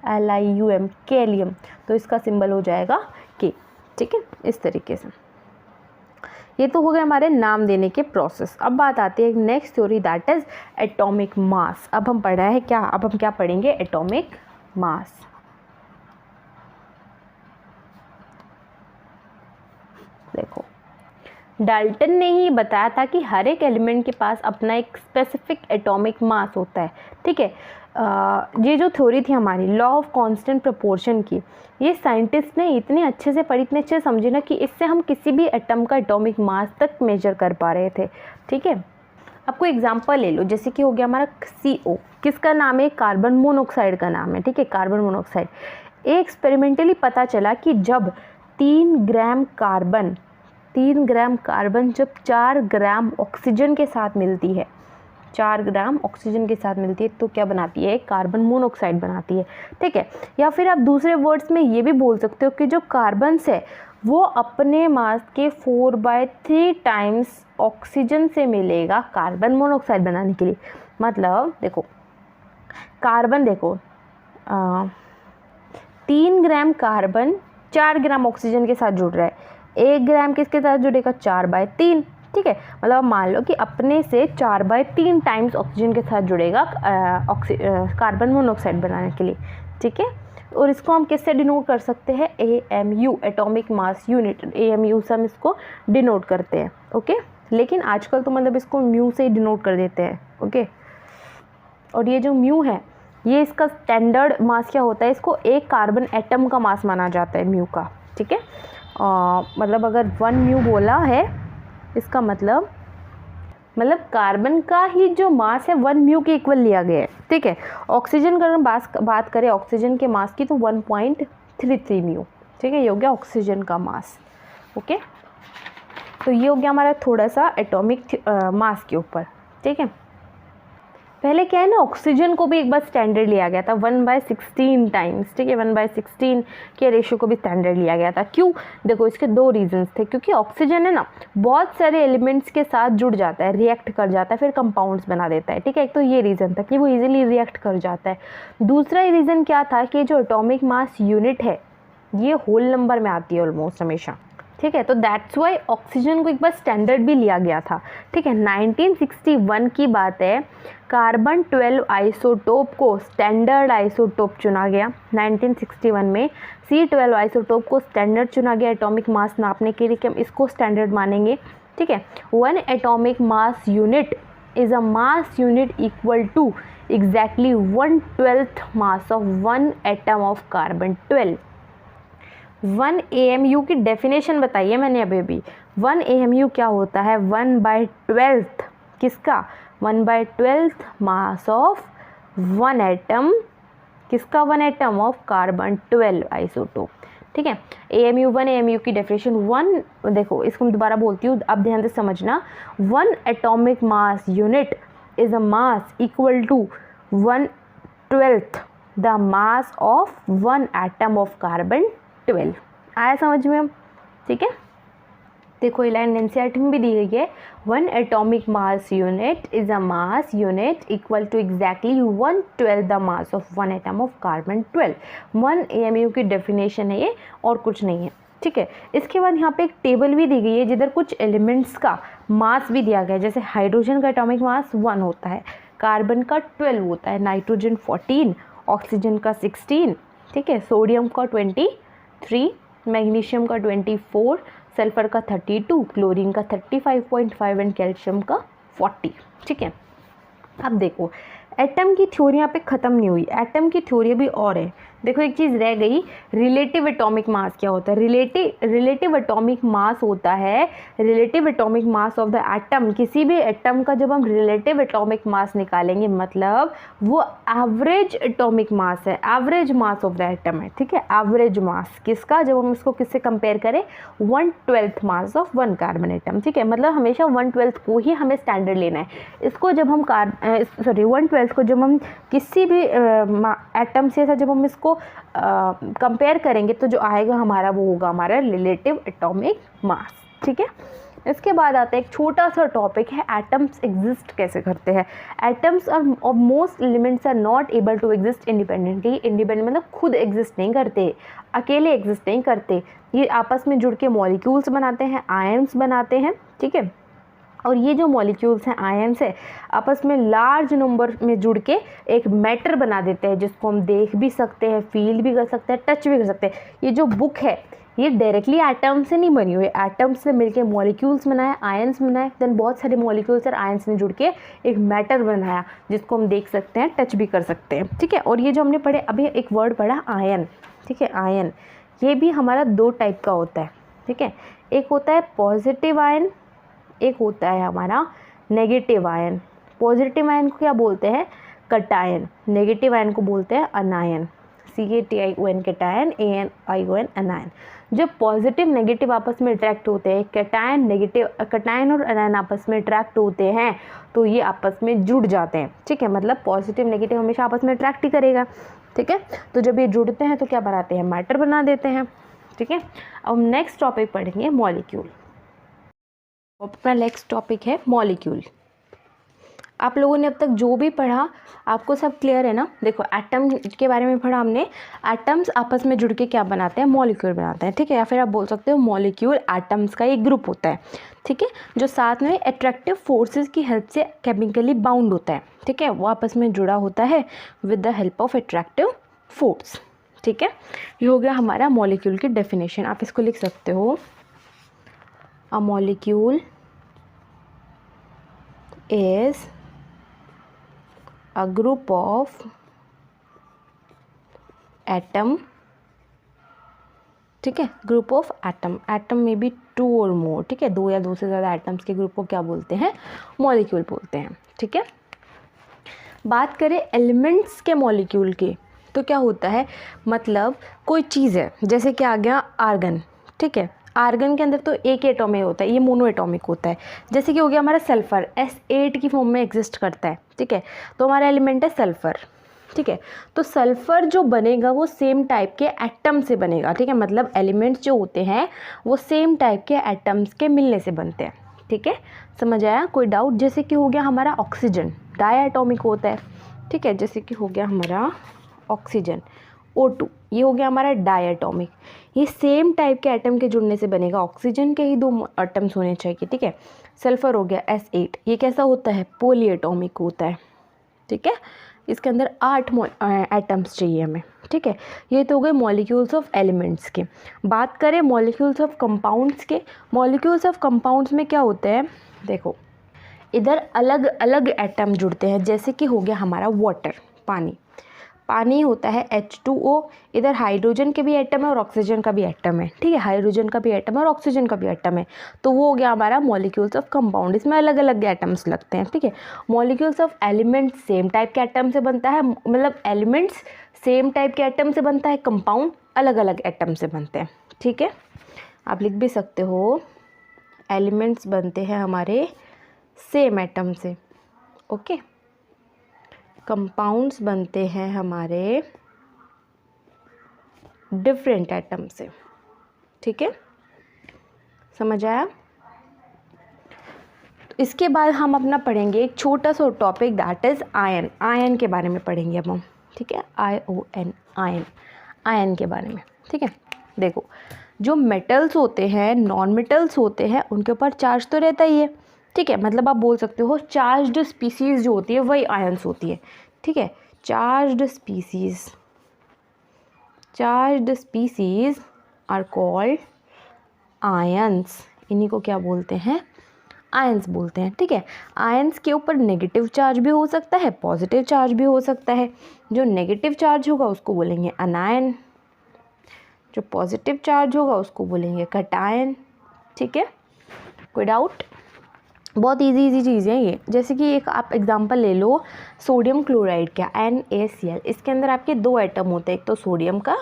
KALIUM, कैलियम। तो इसका सिंबल हो जाएगा K। ठीक है, इस तरीके से। ये तो हो गए हमारे नाम देने के प्रोसेस। अब बात आती है next theory, that is atomic mass. अब हम पढ़ रहे हैं क्या, अब हम क्या पढ़ेंगे, एटॉमिक मास। देखो डाल्टन ने ही बताया था कि हर एक एलिमेंट के पास अपना एक स्पेसिफिक एटॉमिक मास होता है। ठीक है, ये जो थ्योरी थी हमारी लॉ ऑफ कांस्टेंट प्रोपोर्शन की, ये साइंटिस्ट ने इतने अच्छे से पढ़ी, इतने अच्छे से समझे ना कि इससे हम किसी भी एटम का एटॉमिक मास तक मेजर कर पा रहे थे। ठीक है, आपको एग्जांपल ले लो, जैसे कि हो गया हमारा CO, किसका नाम है, कार्बन मोनोऑक्साइड का नाम है। ठीक है, कार्बन मोनोऑक्साइड। एक्सपेरिमेंटली पता चला कि जब 3 ग्राम कार्बन जब 4 ग्राम ऑक्सीजन के साथ मिलती है, 4 ग्राम ऑक्सीजन के साथ मिलती है तो क्या बनाती है, कार्बन मोनोऑक्साइड बनाती है। ठीक है, या फिर आप दूसरे वर्ड्स में ये भी बोल सकते हो कि जो कार्बन है वो अपने मास के 4/3 टाइम्स ऑक्सीजन से मिलेगा कार्बन मोनोऑक्साइड बनाने के लिए। मतलब देखो कार्बन, देखो 3 ग्राम कार्बन 4 ग्राम ऑक्सीजन के साथ जुड़ रहा है, 1 ग्राम किसके साथ जुड़ेगा, 4/3। ठीक है, मतलब मान लो कि अपने से 4/3 टाइम्स ऑक्सीजन के साथ जुड़ेगा कार्बन मोनोऑक्साइड बनाने के लिए। ठीक है, और इसको हम किससे डिनोट कर सकते हैं, AMU, atomic mass unit. AMU से हम इसको डिनोट करते हैं। ओके, लेकिन आजकल तो मतलब इसको म्यू से ही डिनोट कर देते हैं, ओके। और ये जो म्यू है ये इसका स्टैंडर्ड मास क्या होता है, इसको एक कार्बन एटम का मास माना जाता है म्यू का, ठीक है। मतलब अगर 1 म्यू बोला है इसका मतलब कार्बन का ही जो मास है 1 म्यू के इक्वल लिया गया है, ठीक है। ऑक्सीजन का अगर बात करें ऑक्सीजन के मास की तो 1.33 म्यू, ठीक है। ये हो गया ऑक्सीजन का मास, ओके। तो ये हो गया हमारा थोड़ा सा एटॉमिक मास के ऊपर, ठीक है। पहले क्या है ना, ऑक्सीजन को भी एक बार स्टैंडर्ड लिया गया था 1/16 टाइम्स, ठीक है। 1/16 के रेशियो को भी स्टैंडर्ड लिया गया था। क्यों? देखो इसके 2 रीजंस थे। क्योंकि ऑक्सीजन है ना बहुत सारे एलिमेंट्स के साथ जुड़ जाता है, रिएक्ट कर जाता है, फिर कंपाउंड्स बना देता है, ठीक है। एक तो ये रीज़न था कि वो ईजिली रिएक्ट कर जाता है। दूसरा रीज़न क्या था कि जो एटॉमिक मास यूनिट है ये होल नंबर में आती है ऑलमोस्ट हमेशा, ठीक है। तो दैट्स वाई ऑक्सीजन को एक बार स्टैंडर्ड भी लिया गया था, ठीक है। 1961 की बात है, कार्बन 12 आइसोटोप को स्टैंडर्ड आइसोटोप चुना गया। 1961 में C12 आइसोटोप को स्टैंडर्ड चुना गया एटॉमिक मास नापने के लिए कि हम इसको स्टैंडर्ड मानेंगे, ठीक है। 1 atomic mass unit is a mass unit equal to exactly 1/12 mass of 1 atom of carbon 12। 1 AMU की डेफिनेशन बताइए मैंने अभी 1 AMU क्या होता है, 1/12 किसका, 1/12 मास ऑफ 1 एटम, किसका, 1 एटम ऑफ कार्बन 12 आइसोटोप, ठीक है। AMU 1 AMU की डेफिनेशन 1, देखो इसको मैं दोबारा बोलती हूँ, अब ध्यान से समझना। 1 atomic mass unit is a mass equal to 1/12 the mass of 1 atom of carbon 12। आया समझ में, ठीक है। देखो ये लाइन एनसीईआरटी में भी दी गई है, 1 atomic mass unit is a mass unit equal to exactly 1/12 the mass of 1 atom of carbon 12। 1 AMU की डेफिनेशन है ये, और कुछ नहीं है, ठीक है। इसके बाद यहाँ पे एक टेबल भी दी गई है जिधर कुछ एलिमेंट्स का मास भी दिया गया है। जैसे हाइड्रोजन का एटॉमिक मास 1 होता है, कार्बन का 12 होता है, नाइट्रोजन 14, ऑक्सीजन का 16, ठीक है, सोडियम का 23, मैग्नीशियम का 24, सल्फर का 32, क्लोरीन का 35.5 एंड कैल्शियम का 40, ठीक है। अब देखो एटम की थ्योरी यहाँ पे ख़त्म नहीं हुई, एटम की थ्योरी भी और है। देखो एक चीज़ रह गई, रिलेटिव एटॉमिक मास क्या होता है। रिलेटिव एटॉमिक मास होता है relative atomic mass of the atom. किसी भी एटम का जब हम रिलेटिव एटॉमिक मास निकालेंगे मतलब वो एवरेज एटॉमिक मास है, average mass of the atom है, ठीक है। एवरेज मास किसका, जब हम इसको किससे कंपेयर करें, 1/12 मास ऑफ 1 कार्बन एटम, ठीक है। मतलब हमेशा 1/12 को ही हमें स्टैंडर्ड लेना है। इसको जब हम 1/12 को जब हम किसी भी एटम से ऐसा जब हम इसको कंपेयर करेंगे तो जो आएगा हमारा वो होगा हमारा रिलेटिव एटॉमिक मास, ठीक है। इसके बाद आता है एक छोटा सा टॉपिक है, एटम्स एग्जिस्ट कैसे करते हैं। एटम्स और most elements are not able to exist independently. Independent मतलब खुद एग्जिस्ट नहीं करते, अकेले एग्जिस्ट नहीं करते, ये आपस में जुड़ के मॉलिक्यूल्स बनाते हैं, आयन्स बनाते हैं, ठीक है। और ये जो मॉलिक्यूल्स हैं, आयन्स है, आपस में लार्ज नंबर में जुड़ के एक मैटर बना देते हैं जिसको हम देख भी सकते हैं, फील भी कर सकते हैं, टच भी कर सकते हैं। ये जो बुक है ये डायरेक्टली एटम से नहीं बनी हुई है, एटम्स से मिलके मॉलिक्यूल्स बनाए, आयन्स बनाए, देन बहुत सारे मॉलिक्यूल्स और आयन्स ने जुड़ के एक मैटर बनाया जिसको हम देख सकते हैं, टच भी कर सकते हैं, ठीक है। और ये जो हमने पढ़े अभी एक वर्ड पढ़ा आयन, ठीक है। आयन ये भी हमारा 2 टाइप का होता है, ठीक है। एक होता है पॉजिटिव आयन, एक होता है हमारा नेगेटिव आयन। पॉजिटिव आयन को क्या बोलते हैं, कटायन। नेगेटिव आयन को बोलते हैं अनायन, CATION कटायन, ANION अनायन। जब पॉजिटिव नेगेटिव आपस में अट्रैक्ट होते हैं, कटायन और अनायन आपस में अट्रैक्ट होते हैं तो ये आपस में जुड़ जाते हैं, ठीक है। मतलब पॉजिटिव नेगेटिव हमेशा आपस में अट्रैक्ट ही करेगा, ठीक है। तो जब ये जुड़ते हैं तो क्या बनाते हैं, मैटर बना देते हैं, ठीक है। अब नेक्स्ट टॉपिक पढ़ेंगे मॉलिक्यूल। अपना नेक्स्ट टॉपिक है मॉलिक्यूल। आप लोगों ने अब तक जो भी पढ़ा आपको सब क्लियर है ना। देखो एटम के बारे में पढ़ा हमने, एटम्स आपस में जुड़ के क्या बनाते हैं, मॉलिक्यूल बनाते हैं, ठीक है। या फिर आप बोल सकते हो मॉलिक्यूल एटम्स का एक ग्रुप होता है, ठीक है, जो साथ में एट्रैक्टिव फोर्सेस की हेल्प से केमिकली बाउंड होता है, ठीक है। वो आपस में जुड़ा होता है with the help of attractive force, ठीक है। ये हो गया हमारा मॉलिक्यूल की डेफिनेशन। आप इसको लिख सकते हो, A molecule is a group of atom, ठीक है, ग्रुप ऑफ एटम, एटम में भी 2 और मोर, ठीक है, 2 या 2 से ज़्यादा एटम्स के ग्रुप को क्या बोलते हैं, मॉलिक्यूल बोलते हैं, ठीक है। बात करें एलिमेंट्स के मॉलिक्यूल की तो क्या होता है, मतलब कोई चीज़ है, जैसे कि आ गया आर्गन, ठीक है, आर्गन के अंदर तो एक एटॉमिक होता है, ये मोनो एटॉमिक होता है। जैसे कि हो गया हमारा सल्फ़र, S8 की फॉर्म में एग्जिस्ट करता है, ठीक है, तो हमारा एलिमेंट है सल्फ़र, ठीक है। तो सल्फ़र जो बनेगा वो सेम टाइप के एटम से बनेगा, ठीक है, मतलब एलिमेंट्स जो होते हैं वो सेम टाइप के एटम्स के मिलने से बनते हैं, ठीक है, समझ आया, कोई डाउट। जैसे कि हो गया हमारा ऑक्सीजन, डायटॉमिक होता है, ठीक है, जैसे कि हो गया हमारा ऑक्सीजन O2, ये हो गया हमारा डायटॉमिक, ये सेम टाइप के एटम के जुड़ने से बनेगा, ऑक्सीजन के ही 2 एटम्स होने चाहिए, ठीक है। सल्फ़र हो गया S8, ये कैसा होता है, पॉलीएटॉमिक होता है, ठीक है, इसके अंदर 8 एटम्स चाहिए हमें, ठीक है। ये तो हो गए मॉलिक्यूल्स ऑफ एलिमेंट्स के। बात करें मॉलिक्यूल्स ऑफ कंपाउंड्स के, मॉलिक्यूल्स ऑफ कंपाउंड्स में क्या होता है, देखो इधर अलग अलग एटम जुड़ते हैं, जैसे कि हो गया हमारा वाटर, पानी, पानी होता है H2O, इधर हाइड्रोजन के भी एटम है और ऑक्सीजन का भी एटम है, ठीक है, हाइड्रोजन का भी एटम है और ऑक्सीजन का भी एटम है, तो वो हो गया हमारा मॉलिक्यूल्स ऑफ कंपाउंड, इसमें अलग अलग एटम्स लगते हैं, ठीक है। Molecules of elements same type के एटम से बनता है, मतलब एलिमेंट्स सेम टाइप के एटम से बनता है, कंपाउंड अलग अलग एटम से बनते हैं, ठीक है। आप लिख भी सकते हो एलिमेंट्स बनते हैं हमारे सेम एटम से, ओके, कंपाउंड्स बनते हैं हमारे डिफरेंट एटम से, ठीक है, समझ आया। तो इसके बाद हम अपना पढ़ेंगे एक छोटा सा topic, that is ion, ion के बारे में पढ़ेंगे अब हम, ठीक है, ION, आयन, आयन के बारे में, ठीक है। देखो जो मेटल्स होते हैं, नॉन मेटल्स होते हैं, उनके ऊपर चार्ज तो रहता ही है, ठीक है, मतलब आप बोल सकते हो चार्ज्ड स्पीसीज़ जो होती है वही आयंस होती है, ठीक है, charged species are called ions, इन्हीं को क्या बोलते हैं, आयंस बोलते हैं, ठीक है। आयंस के ऊपर नेगेटिव चार्ज भी हो सकता है, पॉजिटिव चार्ज भी हो सकता है, जो नेगेटिव चार्ज होगा उसको बोलेंगे अनायन, जो पॉजिटिव चार्ज होगा उसको बोलेंगे कटायन, ठीक है, कोई डाउट। बहुत इजी चीज़ है ये, जैसे कि एक आप एग्जांपल ले लो, सोडियम क्लोराइड का NaCl, इसके अंदर आपके 2 एटम होते हैं, एक तो सोडियम का,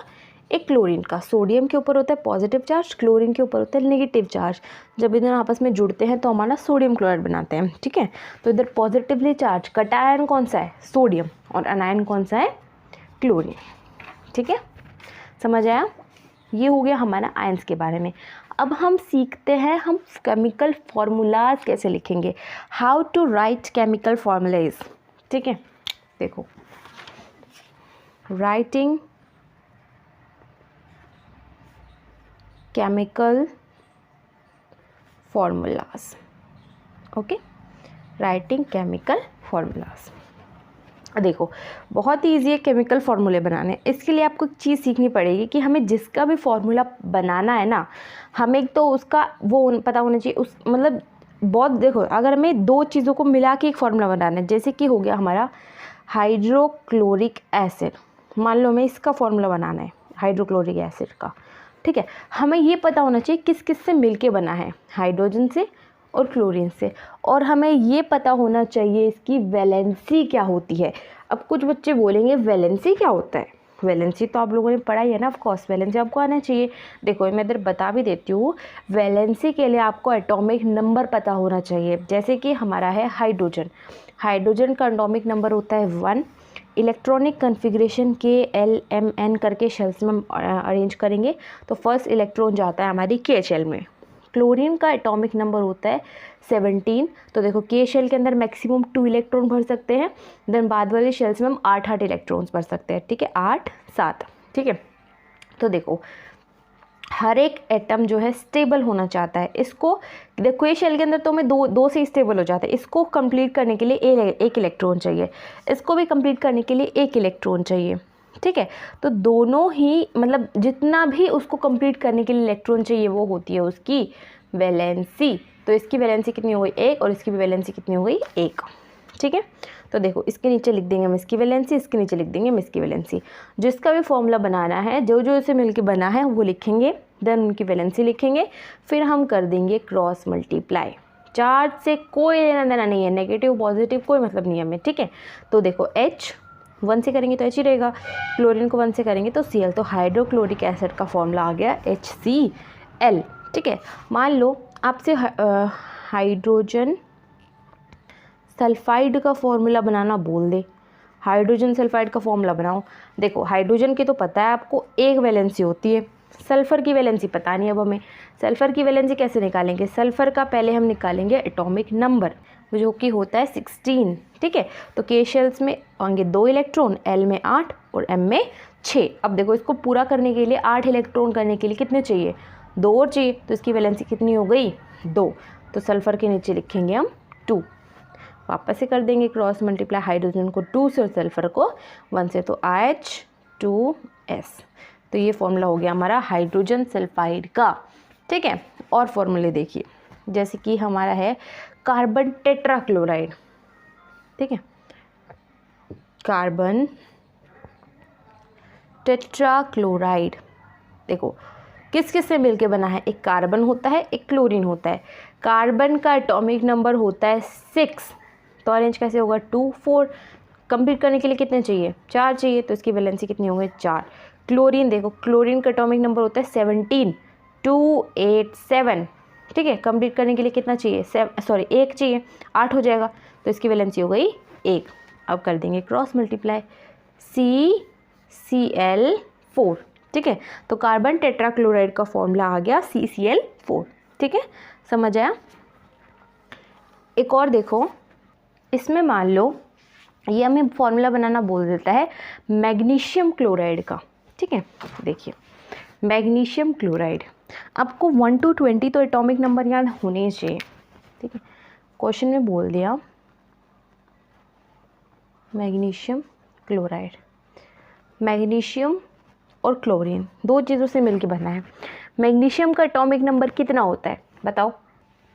एक क्लोरीन का, सोडियम के ऊपर होता है पॉजिटिव चार्ज, क्लोरीन के ऊपर होता है नेगेटिव चार्ज, जब इधर आपस में जुड़ते हैं तो हमारा सोडियम क्लोराइड बनाते हैं, ठीक है। तो इधर पॉजिटिवली चार्ज कटायन कौन सा है, सोडियम, और अनायन कौन सा है, क्लोरीन, ठीक है, समझ आया। ये हो गया हमारा आयंस के बारे में। अब हम सीखते हैं हम केमिकल फार्मूलाज कैसे लिखेंगे, how to write chemical formulas, ठीक है। देखो writing chemical formulas, okay, writing chemical formulas. देखो बहुत ही ईजी है केमिकल फार्मूले बनाने, इसके लिए आपको एक चीज़ सीखनी पड़ेगी कि हमें जिसका भी फार्मूला बनाना है ना, हमें तो उसका वो पता होना चाहिए, उस मतलब बहुत, देखो अगर हमें 2 चीज़ों को मिला के एक फार्मूला बनाना है, जैसे कि हो गया हमारा हाइड्रोक्लोरिक एसिड, मान लो हमें इसका फार्मूला बनाना है हाइड्रोक्लोरिक एसिड का, ठीक है, हमें ये पता होना चाहिए किस किस से मिलके बना है, हाइड्रोजन से और क्लोरीन से, और हमें ये पता होना चाहिए इसकी वैलेंसी क्या होती है। अब कुछ बच्चे बोलेंगे वैलेंसी क्या होता है, वैलेंसी तो आप लोगों ने पढ़ा ही है ना, ऑफ कोर्स वैलेंसी आपको आना चाहिए। देखो मैं इधर बता भी देती हूँ, वैलेंसी के लिए आपको एटॉमिक नंबर पता होना चाहिए, जैसे कि हमारा है हाइड्रोजन, हाइड्रोजन का एटॉमिक नंबर होता है 1, इलेक्ट्रॉनिक कन्फिग्रेशन KLMN करके शेल्स में अरेंज करेंगे तो फर्स्ट इलेक्ट्रॉन जाता है हमारी K शेल में। क्लोरीन का एटॉमिक नंबर होता है 17, तो देखो K शेल के अंदर मैक्सिमम 2 इलेक्ट्रॉन भर सकते हैं, देन बाद वाली शेल्स में हम 8 इलेक्ट्रॉन्स भर सकते हैं, ठीक है, 8 7, ठीक है। तो देखो हर एक एटम जो है स्टेबल होना चाहता है, इसको देखो ये शेल के अंदर तो हमें दो से स्टेबल हो जाता है, इसको कंप्लीट करने के लिए एक इलेक्ट्रॉन चाहिए, इसको भी कंप्लीट करने के लिए 1 इलेक्ट्रॉन चाहिए, ठीक है। तो दोनों ही मतलब जितना भी उसको कंप्लीट करने के लिए इलेक्ट्रॉन चाहिए वो होती है उसकी वैलेंसी। तो इसकी वैलेंसी कितनी हो गई 1 और इसकी भी वैलेंसी कितनी हो गई 1, ठीक है। तो देखो इसके नीचे लिख देंगे हम इसकी वैलेंसी, इसके नीचे लिख देंगे हम इसकी वैलेंसी। जिसका भी फॉर्मूला बनाना है, जो जो इसे मिलके बना है वो लिखेंगे, देन उनकी वैलेंसी लिखेंगे, फिर हम कर देंगे क्रॉस मल्टीप्लाई। चार्ज से कोई लेना देना नहीं है, नेगेटिव पॉजिटिव कोई मतलब नहीं है हमें, ठीक है। तो देखो H 1 से करेंगे तो H ही रहेगा, क्लोरीन को 1 से करेंगे तो Cl, तो हाइड्रोक्लोरिक एसिड का फॉर्मूला आ गया HCl, ठीक है। मान लो आपसे हाइड्रोजन सल्फाइड का फॉर्मूला बनाना बोल दे, हाइड्रोजन सल्फाइड का फॉर्मूला बनाओ। देखो हाइड्रोजन की तो पता है आपको 1 वैलेंसी होती है, सल्फ़र की वैलेंसी पता नहीं अब हमें। सल्फ़र की वैलेंसी कैसे निकालेंगे, सल्फ़र का पहले हम निकालेंगे एटॉमिक नंबर जो कि होता है 16, ठीक है। तो K शेल्स में होंगे 2 इलेक्ट्रॉन, L में 8 और M में 6। अब देखो इसको पूरा करने के लिए 8 इलेक्ट्रॉन करने के लिए कितने चाहिए, 2 और चाहिए, तो इसकी वैलेंसी कितनी हो गई 2। तो सल्फ़र के नीचे लिखेंगे हम 2, वापस से कर देंगे क्रॉस मल्टीप्लाई, हाइड्रोजन को 2 से और सल्फ़र को 1 से, तो H2S। तो ये फॉर्मूला हो गया हमारा हाइड्रोजन सल्फाइड का, ठीक है। और फॉर्मूले देखिए, जैसे कि हमारा है कार्बन टेट्राक्लोराइड, ठीक है, कार्बन टेट्राक्लोराइड। देखो किस किस से मिलके बना है, एक कार्बन होता है, एक क्लोरीन होता है। कार्बन का एटॉमिक नंबर होता है 6, तो अरेंज कैसे होगा 2 4। कंप्लीट करने के लिए कितने चाहिए 4 चाहिए, तो इसकी वैलेंसी कितनी होगी 4। क्लोरीन, देखो क्लोरीन का एटॉमिक नंबर होता है 17, 2 8 7, ठीक है। कंप्लीट करने के लिए कितना चाहिए 1 चाहिए, 8 हो जाएगा, तो इसकी वैलेंसी हो गई 1। अब कर देंगे क्रॉस मल्टीप्लाई, CCl4, ठीक है। तो कार्बन टेट्राक्लोराइड का फॉर्मूला आ गया CCl4, ठीक है, समझ आया। एक और देखो, इसमें मान लो ये हमें फॉर्मूला बनाना बोल देता है मैग्नीशियम क्लोराइड का, ठीक है। देखिए मैग्नीशियम क्लोराइड, आपको 1 to 20 तो एटॉमिक नंबर याद होने चाहिए, ठीक है। क्वेश्चन में बोल दिया मैग्नीशियम क्लोराइड, मैग्नीशियम और क्लोरीन 2 चीज़ों से मिलके बना है। मैग्नीशियम का एटॉमिक नंबर कितना होता है बताओ,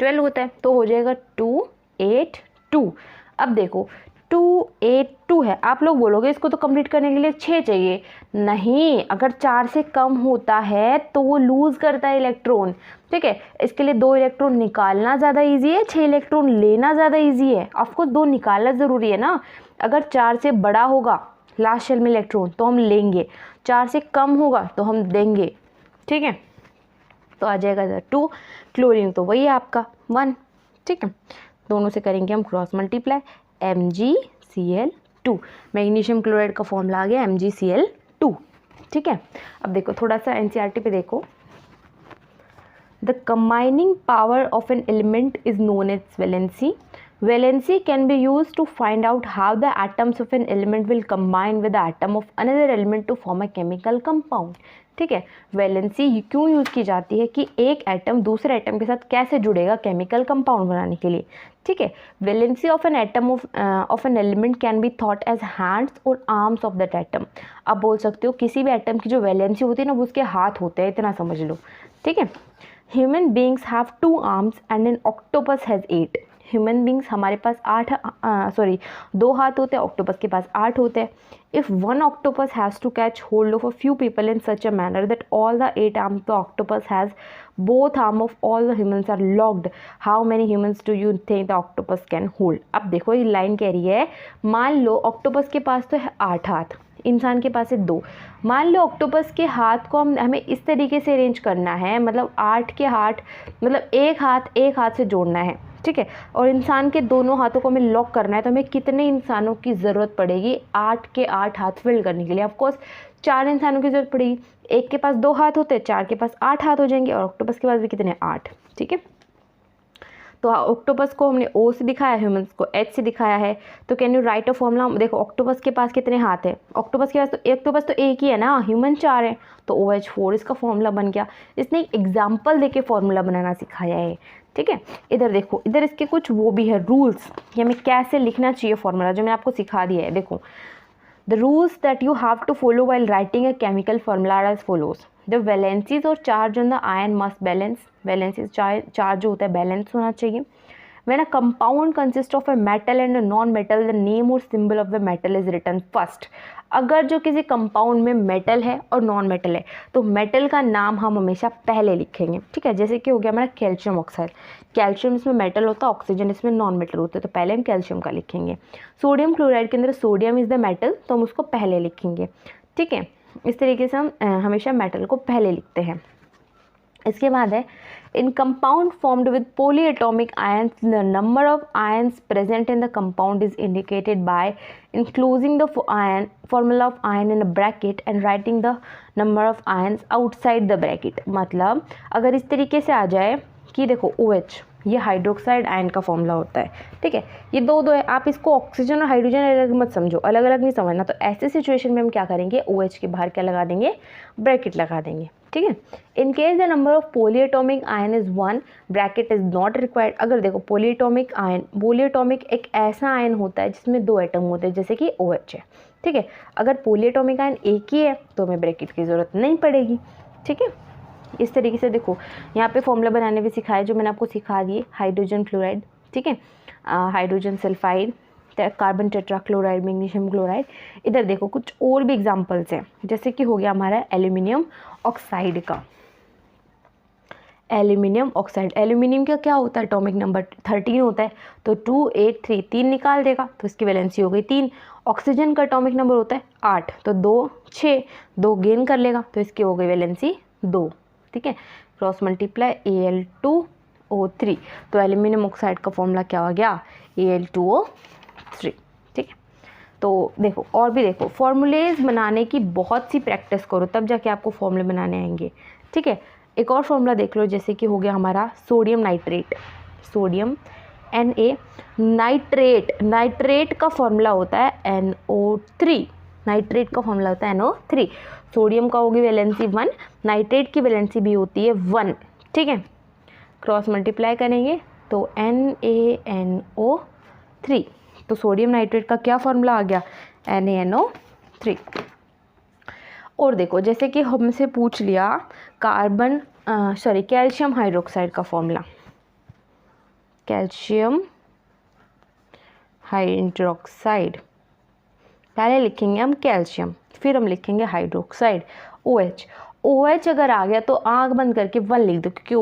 12 होता है, तो हो जाएगा 282। अब देखो 282 है, आप लोग बोलोगे इसको तो कंप्लीट करने के लिए 6 चाहिए, नहीं, अगर 4 से कम होता है तो वो लूज़ करता है इलेक्ट्रॉन, ठीक है। इसके लिए 2 इलेक्ट्रॉन निकालना ज़्यादा इजी है, 6 इलेक्ट्रॉन लेना ज़्यादा इजी है। ऑफकोर्स 2 निकालना ज़रूरी है ना, अगर 4 से बड़ा होगा लास्ट शेल में इलेक्ट्रॉन तो हम लेंगे, 4 से कम होगा तो हम देंगे, ठीक है। तो आ जाएगा 2, क्लोरीन तो वही है आपका 1, ठीक है। दोनों से करेंगे हम cross multiply, MgCl2, magnesium chloride का फॉर्मूला आ गया MgCl2, ठीक है। अब देखो थोड़ा सा NCERT पे देखो, the combining power of an element is known as valency. Valency can be used to find out how the atoms of an element will combine with the atom of another element to form a chemical compound, ठीक है। Valency क्यों use की जाती है कि एक atom दूसरे atom के साथ कैसे जुड़ेगा केमिकल कंपाउंड बनाने के लिए, ठीक है। Valency of an atom of an element can be thought as hands और आर्म्स ऑफ दैट एटम। आप बोल सकते हो किसी भी एटम की जो वैलेंसी होती है ना वो उसके हाथ होते हैं, इतना समझ लो, ठीक है। Human beings have 2 arms and an octopus has 8। Human beings हमारे पास 2 हाथ होते हैं, ऑक्टोपस के पास 8 होते हैं। If one octopus has to catch hold of a few people in such a manner that all the 8 arms the octopus has both arm of all the humans are locked, how many humans do you think the octopus can hold. अब देखो ये line कह रही है, मान लो octopus के पास तो है 8 हाथ, इंसान के पास है 2। मान लो ऑक्टोपस के हाथ को हमें इस तरीके से अरेंज करना है, मतलब 8 के हाथ, मतलब एक हाथ से जोड़ना है, ठीक है। और इंसान के दोनों हाथों को हमें लॉक करना है, तो हमें कितने इंसानों की ज़रूरत पड़ेगी 8 के 8 हाथ फिल करने के लिए। ऑफकोर्स 4 इंसानों की ज़रूरत पड़ेगी, एक के पास 2 हाथ होते हैं, 4 के पास 8 हाथ हो जाएंगे, और ऑक्टोपस के पास भी कितने 8, ठीक है। तो ऑक्टोपस को हमने O से दिखाया, ह्यूमंस को H से दिखाया है। तो can you right a formula. देखो ऑक्टोपस के पास कितने हाथ है, ऑक्टोपस के पास तो ऑक्टोपस तो एक ही है ना, ह्यूमन 4 है, तो OH4 इसका फॉर्मूला बन गया। इसने एक एग्जाम्पल देके फॉर्मूला बनाना सिखाया है, ठीक है। इधर देखो, इधर इसके कुछ वो भी है रूल्स कि हमें कैसे लिखना चाहिए फॉर्मूला, जो मैंने आपको सिखा दिया है। देखो the rules that you have to follow while writing a chemical formula are as follows. जब वैलेंसीज और charge on the ion must balance, valencies charge जो होता है बैलेंस होना चाहिए। When a compound consists of a metal and a non-metal, the name or symbol of the metal is written first. अगर जो किसी कंपाउंड में मेटल है और नॉन मेटल है तो मेटल का नाम हम हमेशा पहले लिखेंगे, ठीक है। जैसे कि हो गया हमारा कैल्शियम ऑक्साइड, कैल्शियम इसमें मेटल होता है, ऑक्सीजन इसमें नॉन मेटल होता है, तो पहले हम कैल्शियम का लिखेंगे। सोडियम क्लोराइड के अंदर सोडियम इज़ द मेटल, तो हम उसको पहले लिखेंगे, ठीक है। इस तरीके से हम हमेशा मेटल को पहले लिखते हैं। इसके बाद है in compound formed with polyatomic ions the number of ions present in the compound is indicated by enclosing the formula of ion in a bracket and writing the number of ions outside the bracket. मतलब अगर इस तरीके से आ जाए कि देखो OH ये hydroxide ion का फॉर्मूला होता है, ठीक है। ये दो है, आप इसको ऑक्सीजन और हाइड्रोजन अलग मत समझो, अलग अलग नहीं समझना। तो ऐसे सिचुएशन में हम क्या करेंगे, OH के बाहर क्या लगा देंगे, ब्रैकेट लगा देंगे, ठीक है। In case the number of polyatomic ion is 1 bracket is not required. अगर देखो पॉलीएटॉमिक एक ऐसा आयन होता है जिसमें 2 एटम होते हैं, जैसे कि OH है, ठीक है। अगर पॉलीएटॉमिक आयन एक ही है तो हमें ब्रैकेट की ज़रूरत नहीं पड़ेगी, ठीक है। इस तरीके से देखो यहाँ पे फॉर्मूला बनाने भी सिखाया जो मैंने आपको सिखा दिए, हाइड्रोजन क्लोराइड, ठीक है, hydrogen sulphide, carbon tetrachloride, magnesium chloride. इधर देखो कुछ और भी एग्जांपल्स हैं, जैसे कि हो गया हमारा एल्यूमिनियम ऑक्साइड का। एल्यूमिनियम ऑक्साइड, एल्यूमिनियम का क्या होता है, एटॉमिक नंबर 13 होता है, तो 2 8 3 3 निकाल देगा तो इसकी वैलेंसी हो गई 3। ऑक्सीजन का एटॉमिक नंबर होता है 8, तो 2 6 2 गेन कर लेगा तो इसकी हो गई वैलेंसी 2, ठीक है। क्रॉस मल्टीप्लाई Al2O3, तो एल्यूमिनियम ऑक्साइड का फॉर्मूला क्या हो गया, Al2O3, ठीक है। तो देखो और भी देखो, फॉर्मूलेज बनाने की बहुत सी प्रैक्टिस करो तब जाके आपको फॉर्मूले बनाने आएंगे, ठीक है। एक और फॉर्मूला देख लो, जैसे कि हो गया हमारा sodium nitrate, sodium Na nitrate का फॉर्मूला होता है NO3, नाइट्रेट का फॉर्मूला होता है NO3। सोडियम का होगी वैलेंसी 1, नाइट्रेट की वैलेंसी भी होती है 1, ठीक है। क्रॉस मल्टीप्लाई करेंगे तो NaNO3, तो सोडियम नाइट्रेट का क्या फॉर्मूला आ गया, NaNO3। और देखो जैसे कि हमसे पूछ लिया कैल्शियम हाइड्रोक्साइड का फॉर्मूला, कैल्शियम हाइड्रोक्साइड, पहले लिखेंगे हम कैल्शियम, फिर हम लिखेंगे हाइड्रोक्साइड OH अगर आ गया तो आँख बंद करके 1 लिख दो, क्योंकि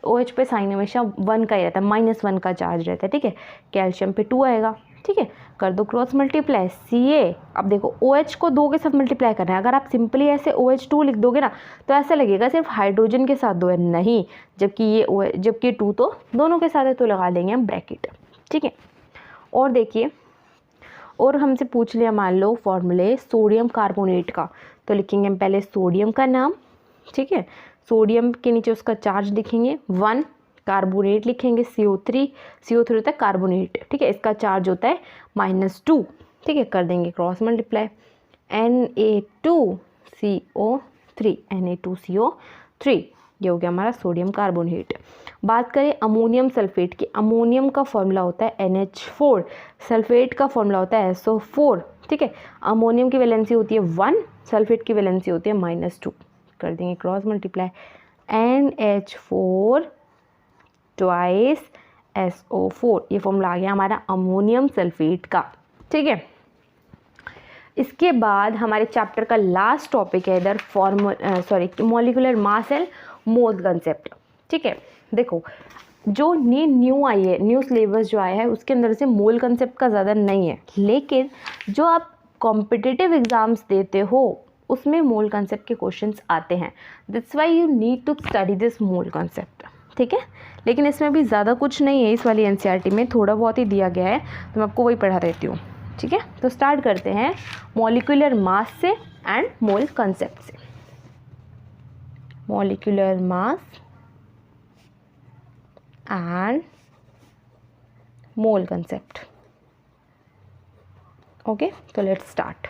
OH पे साइन हमेशा 1 का ही रहता है, -1 का चार्ज रहता है, ठीक है। कैल्शियम पे 2 आएगा, ठीक है। कर दो क्रॉस मल्टीप्लाई Ca। अब देखो OH को 2 के साथ मल्टीप्लाई करना है, अगर आप सिंपली ऐसे OH2 लिख दोगे ना तो ऐसा लगेगा सिर्फ हाइड्रोजन के साथ 2 है, नहीं, जबकि 2 तो दोनों के साथ है, तो लगा देंगे हम ब्रैकेट, ठीक है। और देखिए, और हमसे पूछ लिया मान लो फॉर्मूले सोडियम कार्बोनेट का, तो लिखेंगे हम पहले सोडियम का नाम, ठीक है। सोडियम के नीचे उसका चार्ज लिखेंगे 1, कार्बोनेट लिखेंगे CO3 होता है कार्बोनेट, ठीक है। इसका चार्ज होता है -2, ठीक है। कर देंगे क्रॉस मल्टीप्लाई Na2CO3, ये हो गया हमारा सोडियम कार्बोनेट। बात करें अमोनियम सल्फेट की, अमोनियम का फॉर्मूला होता है NH4, सल्फेट का फॉर्मूला होता है SO4, ठीक है। अमोनियम की वैलेंसी होती है 1, सल्फेट की वैलेंसी होती है -2। कर देंगे क्रॉस मल्टीप्लाई NH4 2 SO4, ये फॉर्मूला आ गया हमारा अमोनियम सल्फेट का, ठीक है। इसके बाद हमारे चैप्टर का लास्ट टॉपिक है इधर molecular mass and mole concept, ठीक है। देखो जो न्यू आई है, न्यू सिलेबस जो आया है उसके अंदर से मोल कंसेप्ट का ज़्यादा नहीं है, लेकिन जो आप कॉम्पिटिटिव एग्ज़ाम्स देते हो उसमें मोल कंसेप्ट के क्वेश्चंस आते हैं, that's why you need to study this mole concept, ठीक है। लेकिन इसमें भी ज़्यादा कुछ नहीं है, इस वाली NCERT में थोड़ा बहुत ही दिया गया है, तो मैं आपको वही पढ़ा देती हूँ, ठीक है। तो स्टार्ट करते हैं मॉलिक्यूलर मास से एंड मोल कंसेप्ट से। Molecular mass and mole concept, okay. तो लेट्स स्टार्ट।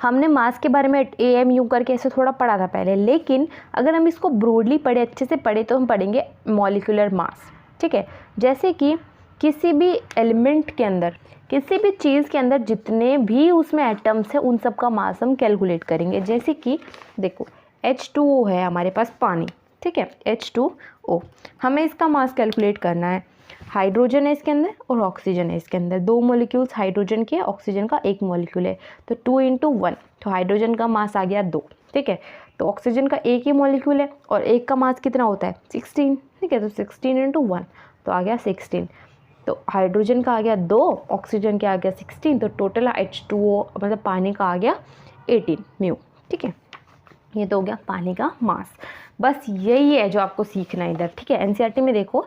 हमने मास के बारे में AMU करके ऐसे थोड़ा पढ़ा था पहले, लेकिन अगर हम इसको ब्रॉडली पढ़े, अच्छे से पढ़े, तो हम पढ़ेंगे मॉलिक्यूलर मास, ठीक है। जैसे कि किसी भी एलिमेंट के अंदर, किसी भी चीज़ के अंदर जितने भी उसमें एटम्स हैं उन सब का मास हम कैलकुलेट करेंगे। जैसे कि देखो H2O है हमारे पास पानी, ठीक है, H2O, हमें इसका मास कैलकुलेट करना है। हाइड्रोजन है इसके अंदर और ऑक्सीजन है इसके अंदर, 2 मॉलिक्यूल्स हाइड्रोजन के, ऑक्सीजन का 1 मॉलिक्यूल है, तो 2 × 1, तो हाइड्रोजन का मास आ गया 2, ठीक है। तो ऑक्सीजन का एक ही मॉलिक्यूल है और एक का मास कितना होता है 16, ठीक है, तो 16 × 1 तो आ गया 16, तो हाइड्रोजन का आ गया 2, ऑक्सीजन का आ गया 16, तो टोटल H2O मतलब पानी का आ गया 18 म्यू, ठीक है। ये तो हो गया पानी का मास। बस यही है जो आपको सीखना है इधर, ठीक है। एनसीईआरटी में देखो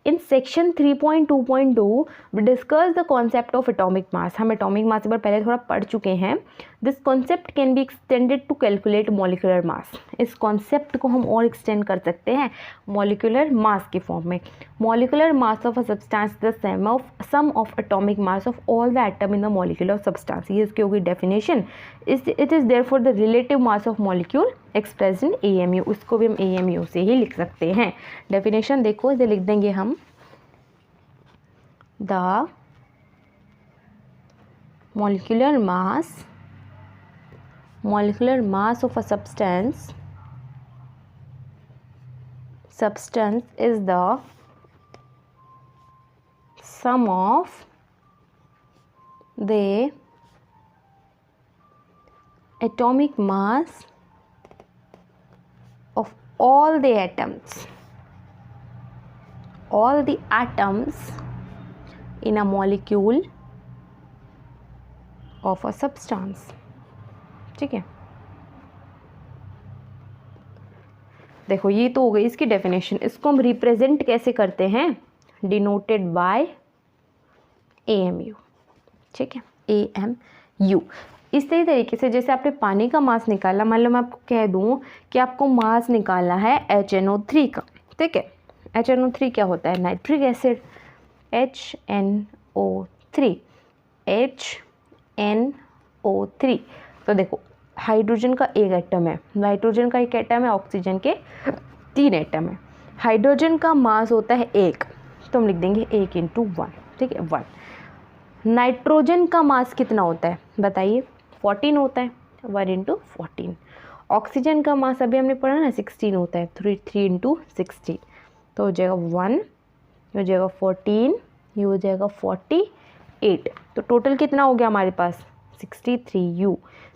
in section 3.2.2 we discuss the concept of atomic mass. हम एटॉमिक मास एक बार पहले थोड़ा पढ़ चुके हैं। This concept can be extended to calculate molecular mass. इस कॉन्सेप्ट को हम और एक्सटेंड कर सकते हैं मॉलिक्यूलर मास के फॉर्म में। Molecular mass of a substance the sum of atomic mass of all the atom in the molecule of substance. ये इसकी होगी definition. It is therefore the relative mass of molecule express in AMU। उसको भी हम AMU से ही लिख सकते हैं। डेफिनेशन देखो, इसे लिख देंगे हम the molecular mass of a substance is the sum of the atomic mass of all the atoms in a molecule of a substance, ठीक है। देखो ये तो हो गई इसकी डेफिनेशन। इसको हम रिप्रेजेंट कैसे करते हैं, डिनोटेड बाय AMU, ठीक है, AMU। इसी तरीके से जैसे आपने पानी का मास निकाला, मान लो मैं आपको कह दूं कि आपको मास निकालना है HNO3 का, ठीक है। HNO3 क्या होता है, नाइट्रिक एसिड, HNO3, HNO3। तो देखो हाइड्रोजन का एक एटम है, नाइट्रोजन का एक एटम है, ऑक्सीजन के 3 एटम है। हाइड्रोजन का मास होता है 1, तो हम लिख देंगे 1 × 1, ठीक है, 1। नाइट्रोजन का मास कितना होता है बताइए, 14 होता है, 1 × 14। ऑक्सीजन का मास अभी हमने पढ़ा ना 16 होता है, 3 × 16, तो हो जाएगा 1, ये हो जाएगा 14, ये हो जाएगा 48। तो टोटल कितना हो गया हमारे पास 63U,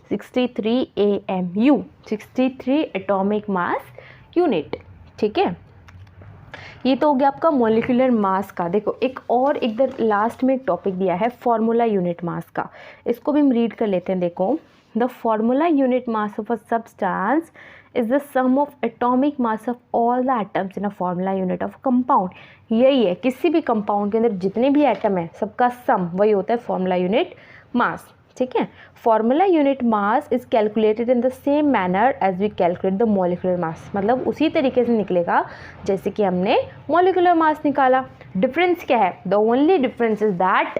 63 AMU, 63 atomic mass unit, ठीक है। ये तो हो गया आपका मॉलिक्यूलर मास का। देखो एक और इधर लास्ट में एक टॉपिक दिया है फॉर्मूला यूनिट मास का, इसको भी हम रीड कर लेते हैं। देखो the formula unit mass of a substance is the sum of atomic mass of all the atoms in a formula unit of compound. यही है, किसी भी कंपाउंड के अंदर जितने भी एटम है सबका सम वही होता है फॉर्मूला यूनिट मास, ठीक है। Formula unit mass is calculated in the same manner as we calculate the molecular mass. मतलब उसी तरीके से निकलेगा जैसे कि हमने मॉलिक्यूलर मास निकाला। डिफरेंस क्या है, the only difference is that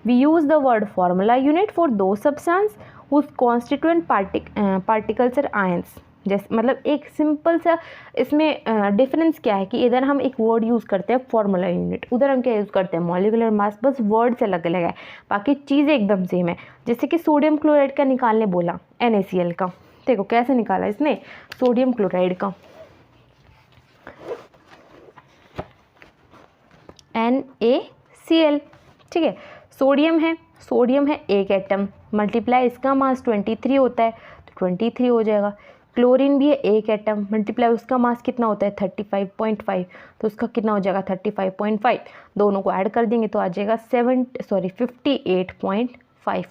we use the word formula unit for those substance whose constituent particles are ions. जैसे मतलब एक सिंपल सा इसमें डिफरेंस क्या है कि इधर हम एक वर्ड यूज़ करते हैं फॉर्मूला यूनिट, उधर हम क्या यूज़ करते हैं मॉलिक्यूलर मास, बस वर्ड से अलग अलग है, बाकी चीज़ें एकदम सेम है। जैसे कि सोडियम क्लोराइड का निकालने बोला NaCl का, देखो कैसे निकाला इसने सोडियम क्लोराइड का, NaCl, ठीक है। सोडियम है एक एटम, मल्टीप्लाई इसका मास 23 होता है तो 23 हो जाएगा। क्लोरीन भी है एक एटम, मल्टीप्लाई उसका मास कितना होता है 35.5, तो उसका कितना हो जाएगा 35.5। दोनों को ऐड कर देंगे तो आ जाएगा 58.5,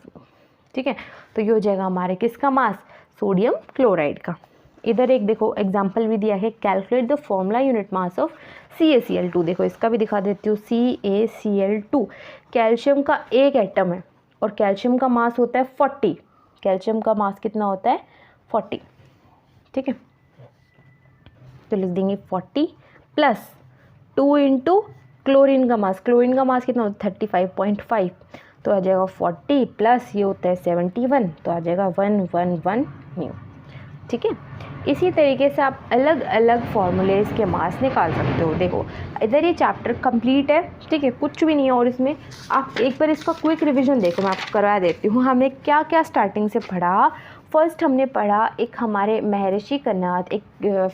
ठीक है। तो ये हो जाएगा हमारे किसका मास, सोडियम क्लोराइड का। इधर एक देखो एग्जाम्पल भी दिया है, calculate the formula unit mass of CaCl2। देखो इसका भी दिखा देती हूँ, CaCl2 कैल्शियम का एक एटम है और कैल्शियम का मास होता है 40। कैल्शियम का मास कितना होता है 40, ठीक है। तो लिख देंगे 40 प्लस 2 इंटू क्लोरीन का मास, क्लोरीन का मास कितना होता है 35.5, तो आ जाएगा 40 प्लस ये होता है 71, तो आ जाएगा 111 न्यू, ठीक है। इसी तरीके से आप अलग अलग फार्मूलेज के मास निकाल सकते हो। देखो इधर ये चैप्टर कंप्लीट है, ठीक है, कुछ भी नहीं है और इसमें आप एक बार इसका क्विक रिवीजन देखो, मैं आपको करवा देती हूँ। हमने क्या क्या स्टार्टिंग से पढ़ा। फर्स्ट हमने पढ़ा एक हमारे महर्षि कणाद एक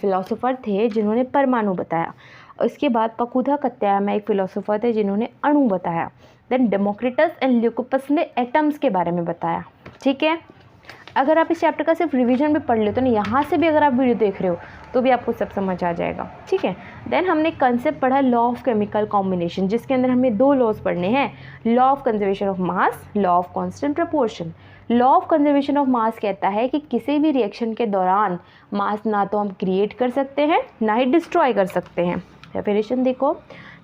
फ़िलासफ़र थे जिन्होंने परमाणु बताया। उसके बाद पकुधा कत्यायन एक फ़िलासफ़र थे जिन्होंने अणु बताया। देन डेमोक्रिटस एंड ल्यूकोपस ने एटम्स के बारे में बताया। ठीक है, अगर आप इस चैप्टर का सिर्फ रिवीजन भी पढ़ लेते हो ना, यहाँ से भी अगर आप वीडियो देख रहे हो तो भी आपको सब समझ आ जाएगा। ठीक है, देन हमने कंसेप्ट पढ़ा लॉ ऑफ केमिकल कॉम्बिनेशन, जिसके अंदर हमें 2 लॉज पढ़ने हैं, law of conservation of mass, law of constant proportion. Law of conservation of mass कहता है कि किसी भी रिएक्शन के दौरान मास ना तो हम क्रिएट कर सकते हैं ना ही डिस्ट्रॉय कर सकते हैं। डेफिनेशन देखो,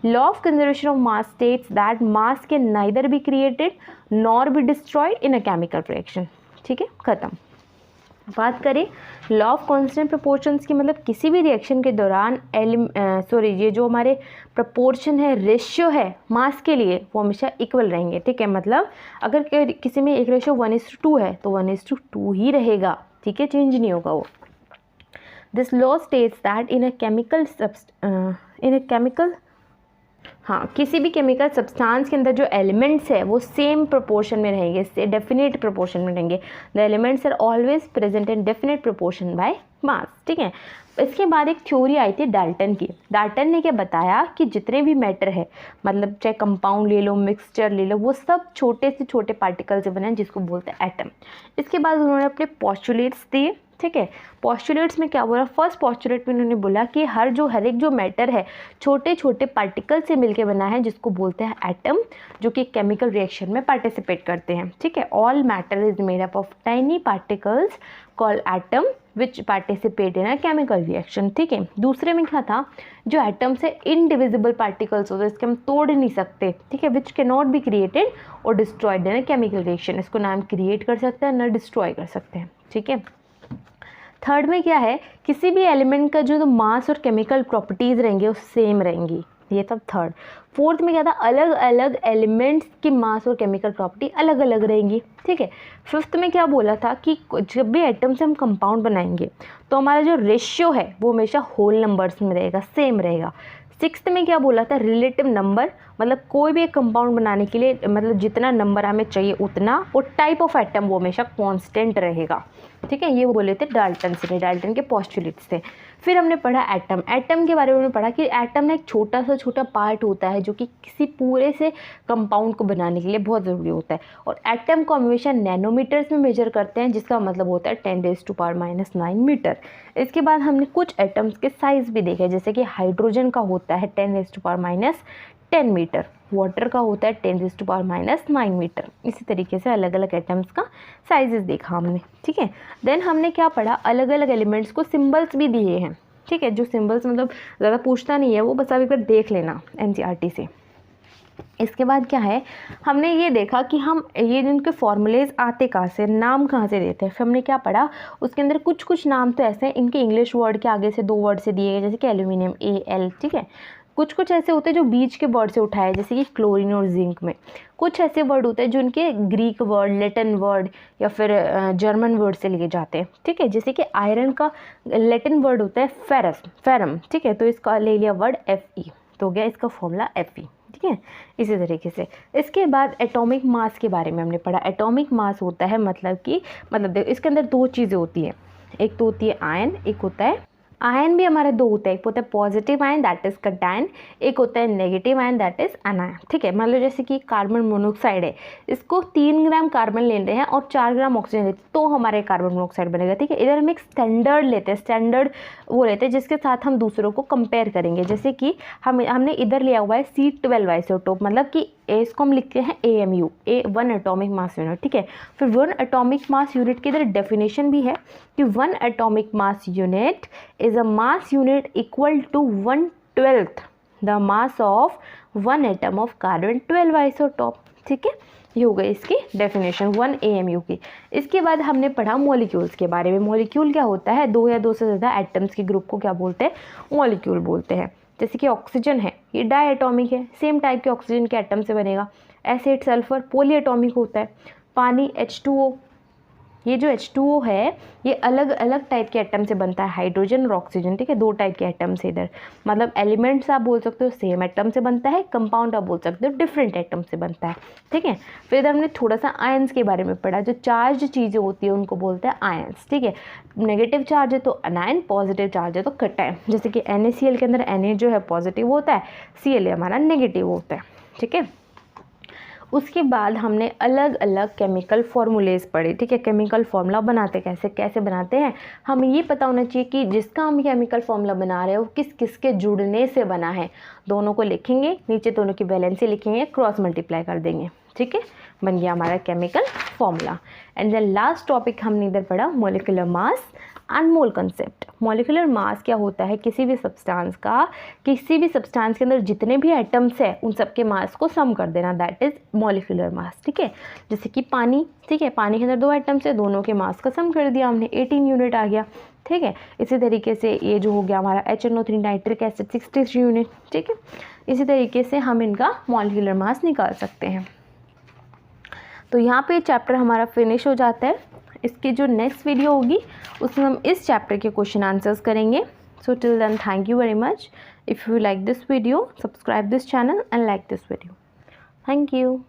law of conservation of mass states that mass can neither be created nor be destroyed in a chemical reaction. ठीक है, ख़त्म। बात करें लॉ ऑफ कांस्टेंट प्रोपोर्शंस की, मतलब किसी भी रिएक्शन के दौरान ये जो हमारे प्रोपोर्शन है, रेशियो है मास के लिए, वो हमेशा इक्वल रहेंगे। ठीक है, मतलब अगर किसी में एक रेशियो 1:2 है तो 1:2 ही रहेगा। ठीक है, चेंज नहीं होगा वो। This law states that in a chemical किसी भी केमिकल सब्सटेंस के अंदर जो एलिमेंट्स है वो सेम प्रोपोर्शन में रहेंगे, से डेफिनेट प्रोपोर्शन में रहेंगे। The elements are always present in definite proportion by mass. ठीक है, इसके बाद एक थ्योरी आई थी डाल्टन की। डाल्टन ने क्या बताया कि जितने भी मैटर है, मतलब चाहे कंपाउंड ले लो, मिक्सचर ले लो, वो सब छोटे से छोटे पार्टिकल से बने हैं जिसको बोलते हैं एटम। इसके बाद उन्होंने अपने पॉस्टुलेट्स दिए। ठीक है, पॉस्टुलेट्स में क्या बोला, फर्स्ट पॉस्टुलेट में उन्होंने बोला कि हर एक जो मैटर है छोटे छोटे पार्टिकल से मिलके बना है जिसको बोलते हैं एटम, जो कि केमिकल रिएक्शन में पार्टिसिपेट करते हैं। ठीक है, all matter is made up of tiny particles called atom which participate in a chemical reaction. ठीक है, दूसरे में क्या था, जो एटम्स है इनडिविजिबल पार्टिकल्स होते हैं, इसके हम तोड़ नहीं सकते। ठीक है, which can not be created और destroyed in a chemical reaction. इसको ना हम क्रिएट कर सकते हैं ना डिस्ट्रॉय कर सकते हैं। ठीक है, थर्ड में क्या है, किसी भी एलिमेंट का जो मास और केमिकल प्रॉपर्टीज़ रहेंगे वो सेम रहेंगी। ये सब थर्ड। फोर्थ में क्या था, अलग अलग एलिमेंट्स की मास और केमिकल प्रॉपर्टी अलग अलग रहेंगी। ठीक है, फिफ्थ में क्या बोला था कि जब भी एटम से हम कंपाउंड बनाएंगे तो हमारा जो रेशियो है वो हमेशा होल नंबर्स में रहेगा, सेम रहेगा। सिक्स्थ में क्या बोला था, रिलेटिव नंबर, मतलब कोई भी एक कंपाउंड बनाने के लिए मतलब जितना नंबर हमें चाहिए उतना, और टाइप ऑफ एटम वो हमेशा कांस्टेंट रहेगा। ठीक है, ये वो बोले थे डाल्टन से, डाल्टन के पॉस्टुलेट्स थे। फिर हमने पढ़ा एटम। एटम के बारे में पढ़ा कि एटम ना एक छोटा पार्ट होता है जो कि किसी पूरे से कंपाउंड को बनाने के लिए बहुत ज़रूरी होता है, और एटम को हमेशा नैनोमीटर्स में मेजर करते हैं, जिसका मतलब होता है 10⁻⁹ मीटर। इसके बाद हमने कुछ एटम्स के साइज़ भी देखे, जैसे कि हाइड्रोजन का होता है 10⁻10 मीटर, वाटर का होता है 10⁻9 मीटर। इसी तरीके से अलग अलग एटम्स का साइजेस देखा हमने। ठीक है, देन हमने क्या पढ़ा, अलग अलग एलिमेंट्स को सिंबल्स भी दिए हैं। ठीक है, जो सिंबल्स मतलब ज़्यादा पूछता नहीं है वो, बस आप एक बार देख लेना एनसीईआरटी से। इसके बाद क्या है, हमने ये देखा कि हम ये इनके फॉर्मूलेज आते कहाँ से, नाम कहाँ से देते हैं। फिर हमने क्या पढ़ा, उसके अंदर कुछ नाम तो ऐसे हैं इनके इंग्लिश वर्ड के आगे से 2 वर्ड से दिए गए, जैसे कि एल्यूमिनियम AL। ठीक है, कुछ ऐसे होते हैं जो बीच के वर्ड से उठाए, जैसे कि क्लोरीन और जिंक में। कुछ ऐसे वर्ड होते हैं जो उनके ग्रीक वर्ड, लैटिन वर्ड या फिर जर्मन वर्ड से लिए जाते हैं। ठीक है, जैसे कि आयरन का लैटिन वर्ड होता है फेरम। ठीक है, तो इसका ले लिया वर्ड Fe, तो हो गया इसका फॉर्मूला Fe। ठीक है, इसी तरीके से। इसके बाद एटॉमिक मास के बारे में हमने पढ़ा। एटॉमिक मास होता है मतलब इसके अंदर 2 चीज़ें होती हैं, एक तो होती है आयन, एक होता है आयन भी हमारे 2 होता है, एक होता है positive ion that is cation, एक होता है negative ion that is anion. ठीक है, मान लो जैसे कि कार्बन मोनोऑक्साइड है, इसको 3 ग्राम कार्बन लेते हैं और 4 ग्राम ऑक्सीजन लेते हैं तो हमारे कार्बन मोनोऑक्साइड बनेगा। ठीक है, इधर हम एक स्टैंडर्ड लेते हैं जिसके साथ हम दूसरों को कंपेयर करेंगे। जैसे कि हमने इधर लिया हुआ है C12 आइसोटोप, मतलब कि इसको हम लिखते हैं AMU, 1 एटॉमिक मास यूनिट। ठीक है, फिर 1 एटॉमिक मास यूनिट की इधर डेफिनेशन भी है कि 1 atomic mass unit is a mass unit equal to 1/12 the mass of 1 atom of carbon 12 isotope. ठीक है, ये हो गई इसकी डेफिनेशन 1 AMU की। इसके बाद हमने पढ़ा मॉलिक्यूल्स के बारे में। मॉलिक्यूल क्या होता है, 2 या 2 से ज़्यादा एटम्स के ग्रुप को क्या बोलते हैं, मॉलिक्यूल बोलते हैं। जैसे कि ऑक्सीजन है, ये डाई एटॉमिक है, सेम टाइप के ऑक्सीजन के एटम से बनेगा। एसिड सल्फर पॉली एटॉमिक होता है। पानी H2O ये जो H2O है ये अलग अलग टाइप के एटम से बनता है, हाइड्रोजन और ऑक्सीजन, ठीक है, 2 टाइप के एटम से इधर, मतलब एलिमेंट्स आप बोल सकते हो सेम एटम से बनता है, कंपाउंड आप बोल सकते हो डिफरेंट एटम से बनता है, ठीक है। फिर इधर हमने थोड़ा सा आयंस के बारे में पढ़ा, जो चार्ज चीज़ें होती है उनको बोलते हैं आयंस, ठीक है। नेगेटिव चार्ज है तो अनायन, पॉजिटिव चार्ज है तो कटायन, जैसे कि NaCl के अंदर Na जो है पॉजिटिव होता है, Cl हमारा नेगेटिव होता है, ठीक है। उसके बाद हमने अलग अलग केमिकल फार्मूलेज पढ़े, ठीक है, केमिकल फार्मूला बनाते कैसे बनाते हैं, हमें ये पता होना चाहिए कि जिसका हम केमिकल फार्मूला बना रहे हो किस किस के जुड़ने से बना है, दोनों को लिखेंगे, नीचे दोनों की वैलेंसी लिखेंगे, क्रॉस मल्टीप्लाई कर देंगे, ठीक है, बन गया हमारा chemical formula. And then last topic हमने इधर पढ़ा molecular mass and mole concept. Molecular mass क्या होता है, किसी भी सब्सटेंस के अंदर जितने भी एटम्स है उन सब के मास को सम कर देना, दैट इज मॉलिक्यूलर मास, ठीक है। जैसे कि पानी, ठीक है, पानी के अंदर 2 एटम्स है, दोनों के मास का सम कर दिया हमने, 18 यूनिट आ गया, ठीक है। इसी तरीके से ये जो हो गया हमारा HNO3 नाइट्रिक एसिड 63 यूनिट, ठीक है। इसी तरीके से हम इनका मॉलिक्यूलर मास निकाल सकते हैं। तो यहाँ पे चैप्टर हमारा फिनिश हो जाता है। इसकी जो नेक्स्ट वीडियो होगी उसमें हम इस चैप्टर के क्वेश्चन आंसर्स करेंगे। So till then thank you very much. If you like this video, subscribe this channel and like this video. Thank you.